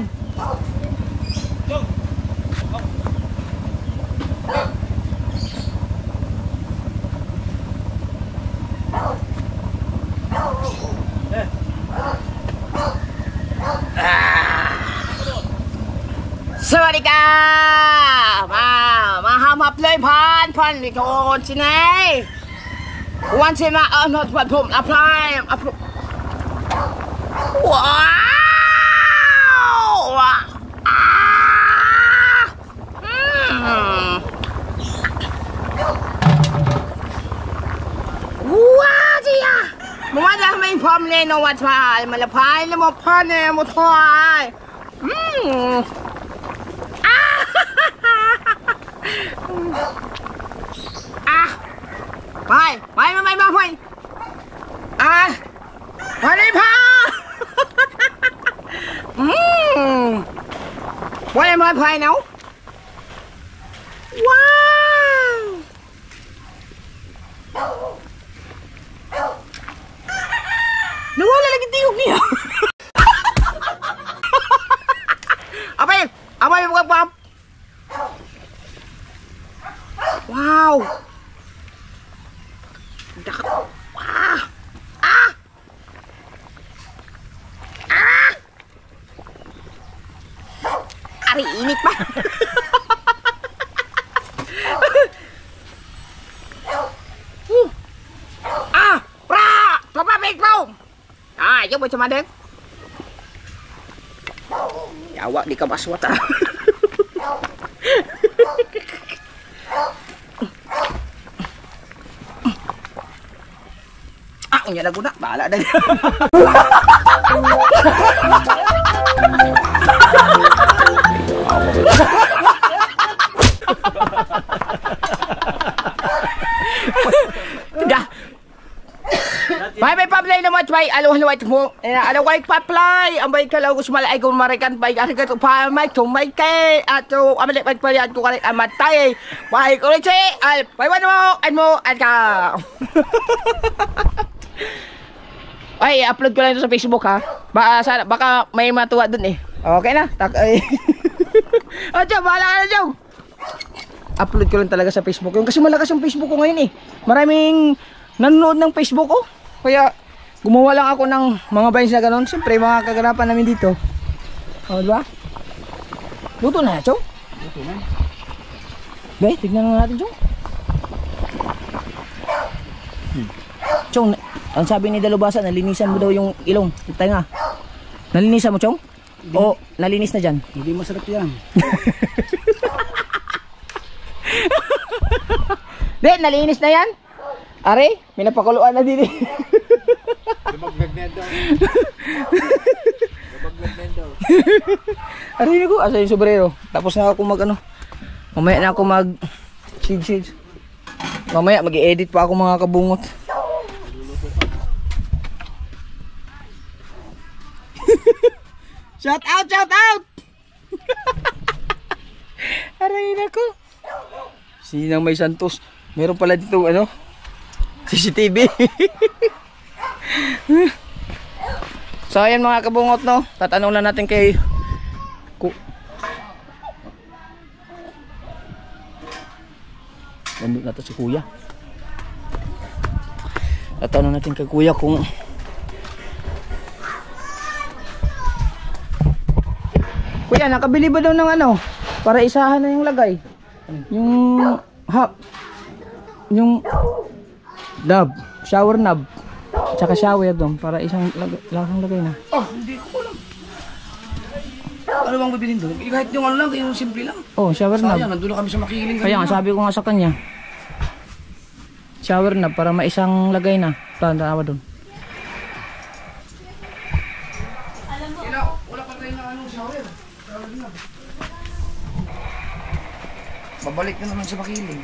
สวัสดีครับมาหามาเพลย์พันวิโคนสิเน่วันเชมาหนดวัดผมอัพไลน์ว้าวว้าวจีอ่ะมันว่าจะไม่พร้อมเลยนวัดพายมันละพายแล้วมาพันเนี่ยมาทายไปไปเลยพาวันนี้มาพายเนาะว้าวnawala lagi tiyog niya abay magpapap wow Ari init pa. Papa big bro. Yung mo cumaden. Yawa di ka maswat ah. Unya lagu nak bala dah. Dah. Bye paplay na matway alo mo. Alo white paplay ambay kalaw ko sumalay ko marikan bay kasi ka pa may tumay kay ato amalik pagpalian ko kay amatay. Bye ko si al bye mo at ka. Ay, upload ko lang ito sa Facebook ha. Baka may matuwa dun eh. Okay na. O, Diyo, bahala ka na, Diyo. Upload ko lang talaga sa Facebook. Kasi malakas yung Facebook ko ngayon eh. Maraming nanonood ng Facebook ko. Kaya gumawa lang ako ng mga vines na gano'n. Siyempre, mga kaganapan namin dito. O, diba? Luto na, Diyo? Luto na. Bay, tignan na natin, Diyo. Chong, ang sabi ni Dalubasa, nalinisan mo daw yung ilong, yung tenga. Nalinisan mo, Chong? O, nalinis na dyan?
Hindi masarap yan.
Di, nalinis na yan? Are, may napakuluan na din eh.
Lumaglag daw.
Are, ko, asa yung sobrero. Tapos na ako mag ano. Mamaya na ako mag shades. Mamaya mag-i-edit pa ako mga kabungot. Shout out! Aray nako. Sinang may Santos. Meron pala dito ano? CCTV. So ayan mga kabungot no. Tatanong lang natin kay Nandun natin si Kuya. Tatanong natin kay Kuya kung Kuya, nakabili ba daw ng ano? Para isahan na yung lagay. Yung yung knob, shower knob. Tsaka shower doon para isang lagay na.
Oh, hindi ko alam. Ano bang bibilin doon? Kahit yung ano lang, yung simple lang.
Oh, shower knob.
Sayang, nandun na kami sa Makiling.
Kaya nga sabi ko nga sa kanya. Shower knob para maisang lagay na. Tama doon.
Wala pa tayo ng anong shower. Babalik na naman sa Makiling.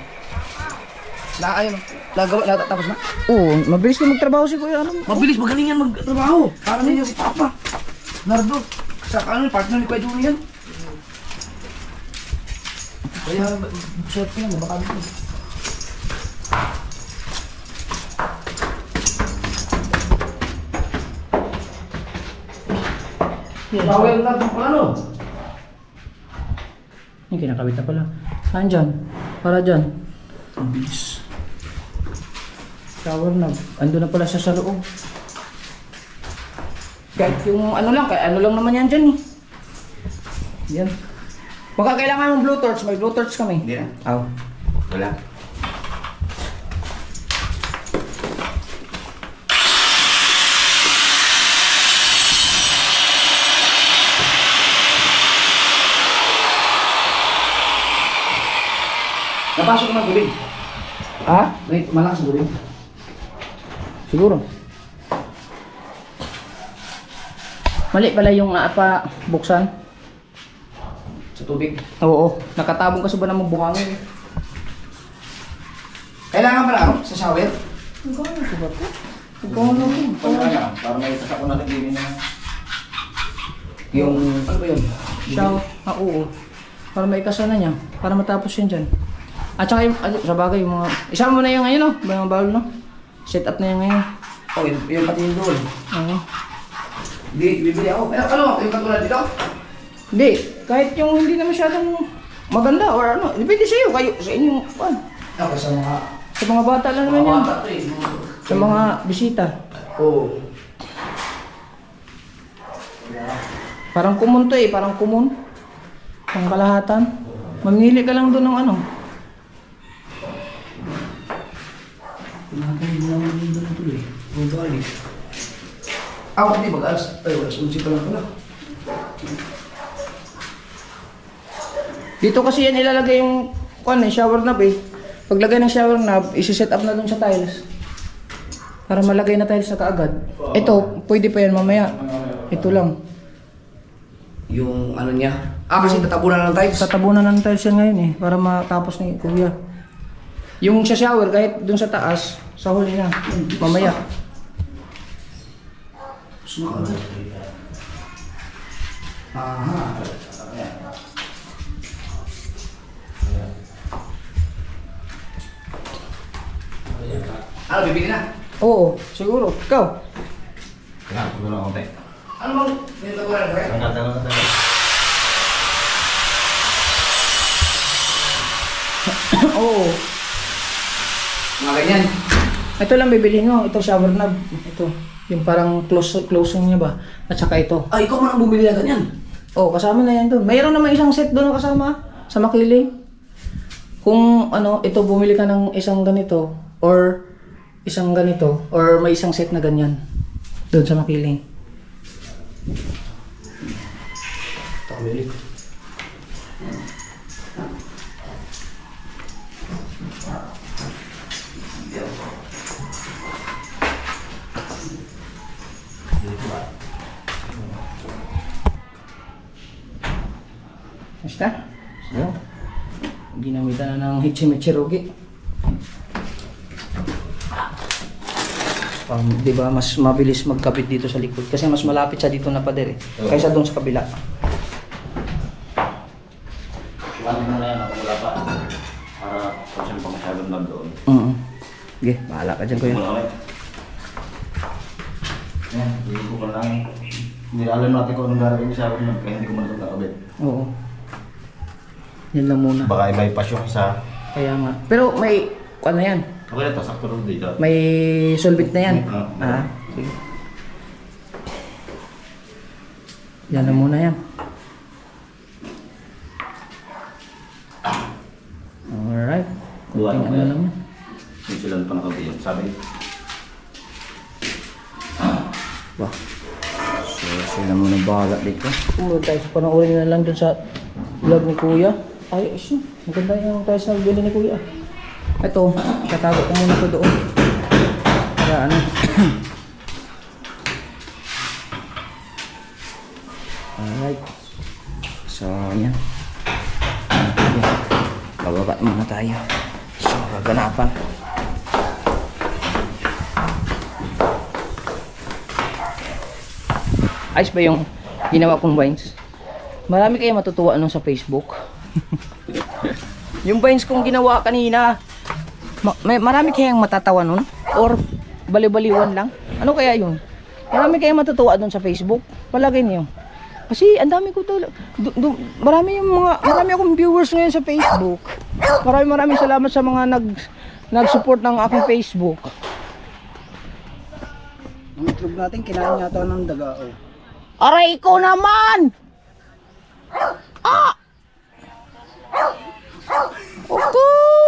Ayun, tapos na?
Oo, mabilis na magtrabaho si Kuya.
Mabilis, magaling yan magtrabaho. Para niya si Papa. Nardo. Sa ano, partner ni Kuya Juni yan. Kaya, short ko yan, baka dito.
Yes.
Bawal na ito ano?
Yung kinakabit na pala. Saan dyan? Para dyan. Ang bilis. Shower knob. Ando na pala siya sa loob. Kahit yung ano lang naman yan dyan eh. Yan. Baka kailangan ng blue torch. May blue torch kami.
Hindi na.
Aw.
Wala. Napasok na guling.
Ha?
May malakas guling.
Siguro. Mali pala yung naapa buksan.
Sa tubig.
Oo. Nakatabong kasi ba namang buhangin?
Kailangan pala ako sa shower.
Gano'n ko ba ito? Gano'n ko.
Para may tasak ko na din na.
Yung
Ano ba yun?
shower. Oo. Para maikasa na niya. Para matapos yun dyan. At saka yung, sa bagay, yung mga... Isama mo na yung ngayon, no? Mga bawal, no? Set up na yung ngayon.
Oh, yung pati yung doon.
Oo.
Bibili ako. Ano? Yung katulad dito?
Hindi. Kahit yung hindi na masyadong maganda or ano. Depende sa iyo. Kayo, sa inyong...
Ako sa mga...
Sa mga bata lang naman yan.
bata to eh.
Sa mga bisita.
Oo.
Parang kumun to eh. Parang kumun. Pang kalahatan. Mamili ka lang doon ng ano.
Pinakatayin mo naman yung doon ito eh. Yung balik. Ako hindi mag-alas. Ay, wala. Sunsi pa lang pala.
Dito kasi yan ilalagay yung shower knob eh. Paglagay ng shower knob, isi-set up na doon sa tiles. Para malagay na tiles na kaagad. Ito, pwede pa yan mamaya. Ito lang.
Yung ano niya. Kasi tatabunan na ng tiles.
Tatabunan ng tiles yan ngayon eh. Para matapos ni Kuya. Yung sa shower, kahit doon sa taas, sa huli na. Mamaya.
Aha. Ano, bibili na?
Oo, siguro. Ikaw.
Kaya, pag wala konti.
Ano bang pinatawaran ko yan?
Oo.
Mga ganyan.
Ito lang bibilihin mo. Ito shower knob. Ito. Yung parang closing niya ba? At saka ito.
Ay, ikaw man ang bumili na ganyan.
Oh, kasama na yan doon. Mayroon naman isang set doon na kasama sa makiling. Kung ano, ito bumili ka ng isang ganito or isang ganito or may isang set na ganyan doon sa makiling.
Tamili.
Basta? So, ginamitan na ng Hichimechirogi. Di ba mas mabilis magkabit dito sa likod kasi mas malapit siya dito na pader eh, kaysa doon sa kabila.
Ano mo na yan, ako wala pa. Para kung saan pa masyadong lang doon.
Sige, bahala ka dyan, kuya.
Muna kami. Yan, hindi ko pa lang. Hindi alam natin kung anong gagawin sa akin kaya hindi ko man ito nakabit.
Oo. Yan lang muna.
Baka i-bypass yung isa.
Kaya nga. Pero may, ano yan?
Okay na to, sakto lang dito.
May solvent na yan.
Ah.
Sige. Yan lang muna yan. Alright.
Buwan
Kunting
mo
ano
yan.
lang yan.
Yung sila pa nakabiyan. Sabi,
Ba. So, sila muna bahala dito. Kung tayo sa panoorin na lang dun sa vlog ni Kuya. Ay, ayun. Maganda yung tayo sa vlog ni Kuya. Ito, tatago ko muna ito doon. Para ano. Alright. So, yan. Bababa muna tayo. So, gaganapan. Ayos ba yung ginawa kong vines? Marami kayo matutuwa nung sa Facebook. Yung vines kong ginawa kanina, marami kayang matatawa nun? Or bali-baliwan lang? Ano kaya yun? Marami kayang matutuwa dun sa Facebook. Palagay niyo. Kasi ang dami ko talaga. Marami akong viewers ngayon sa Facebook. Maraming salamat sa mga nag-support ng aking Facebook.
Ang itlog natin, kinain yata ng daga. Oh.
Aray ko naman! Ah! Okay!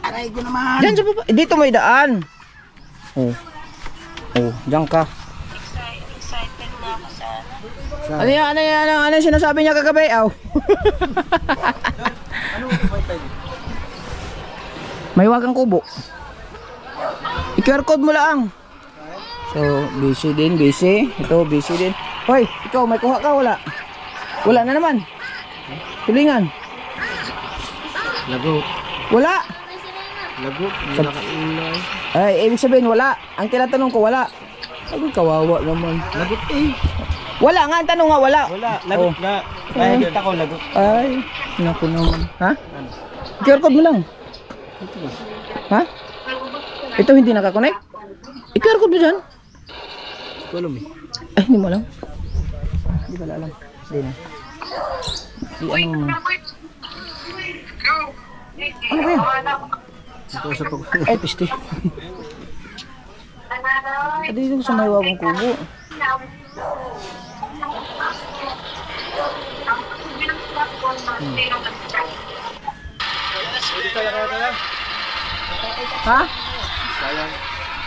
Aray ko naman!
Diyan sa baba. Dito may daan. Oh. Oh, diyan ka.
Excited na ako sa
Ano yung sinasabi niya kagabi? Aw. May wagang kubo. I-QR code mo lang. So, busy din, busy. Ito, busy din. Hoy, ikaw, may kuha ka? Wala. Wala na naman. Tulingan.
Lagot.
Wala.
Lagot.
Ay, ibig sabihin, wala. Ang tinatanong ko, wala. Ay, kawawa naman.
Lagot eh.
Wala nga, ang tanong nga, wala.
Wala. Lagot na. Ay, kita ko lagot.
Ay, naku naman. Ha? QR code mo lang. Ha? Ito hindi nakakonect? I-QR code mo dyan?
Wala mo.
Ay, hindi mo alam. Hindi pala alam. Hindi na. Ano mo? Ano ba yan?
Ito sa pag...
Ay, piste. Dito sa may wawang kubo. Ha?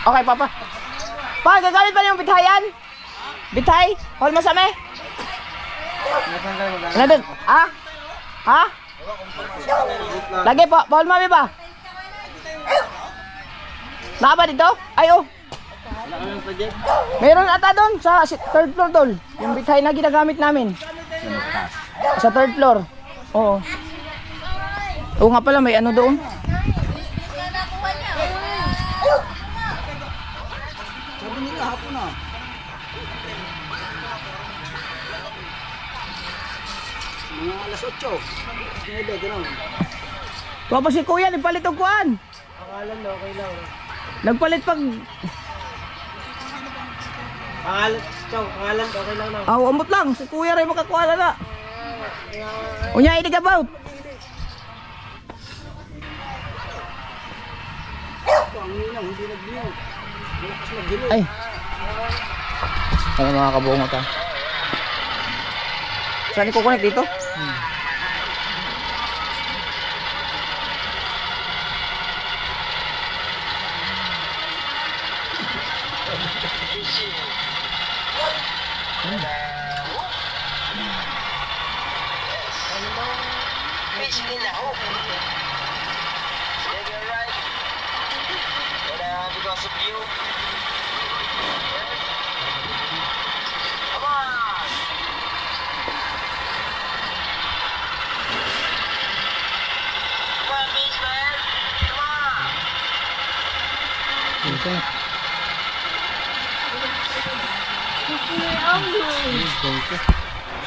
Okay, Papa. Pa, gagamit pa niyo yung bithayan? Bithay? Hol mo sa me? Ano doon? Ha? Ha? Lagi po, Paul Mami ba? Naka ba dito? Ay, oh. Meron ata doon sa third floor doon. Yung bithay na ginagamit namin. Sa third floor. Oo. Oo nga pala, may ano doon.
Sabi nila hapon na. Mga alas 8. 9, gano'n.
Tapos si Kuya, nagpalit ang kuwan.
Pangalan na, okay lang.
Nagpalit pag...
Pangalan, chow, pangalan, okay lang na.
Amot lang. Si Kuya rin makakuha na na. Unya, inig about.
Pangilang, hindi nag-view. Malakas mag-gilo.
Ay. Ano mga kabungot ha? Saan i-connect dito?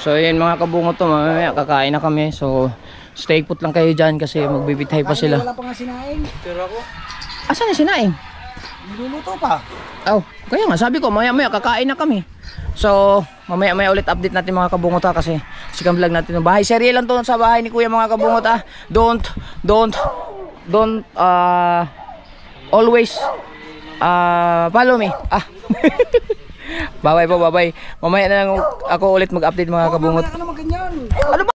So yun mga kabungot to, mamaya kakain na kami. So stay put lang kayo dyan kasi magbibithay pa sila.
Wala pa nga sinain. Pero ako,
Asan na sinaing?
niluluto pa.
Oh, kaya nga sabi ko mamaya kakain na kami. So mamaya ulit update natin mga kabungot ha, kasi sigang vlog natin ng bahay. Serye lang to sa bahay ni Kuya mga kabungot ha. Don't always follow me. Bye-bye po, bye-bye. Mamaya na lang ako ulit mag-update mga kabungot.
Wala ka naman ganyan.
Ano ba?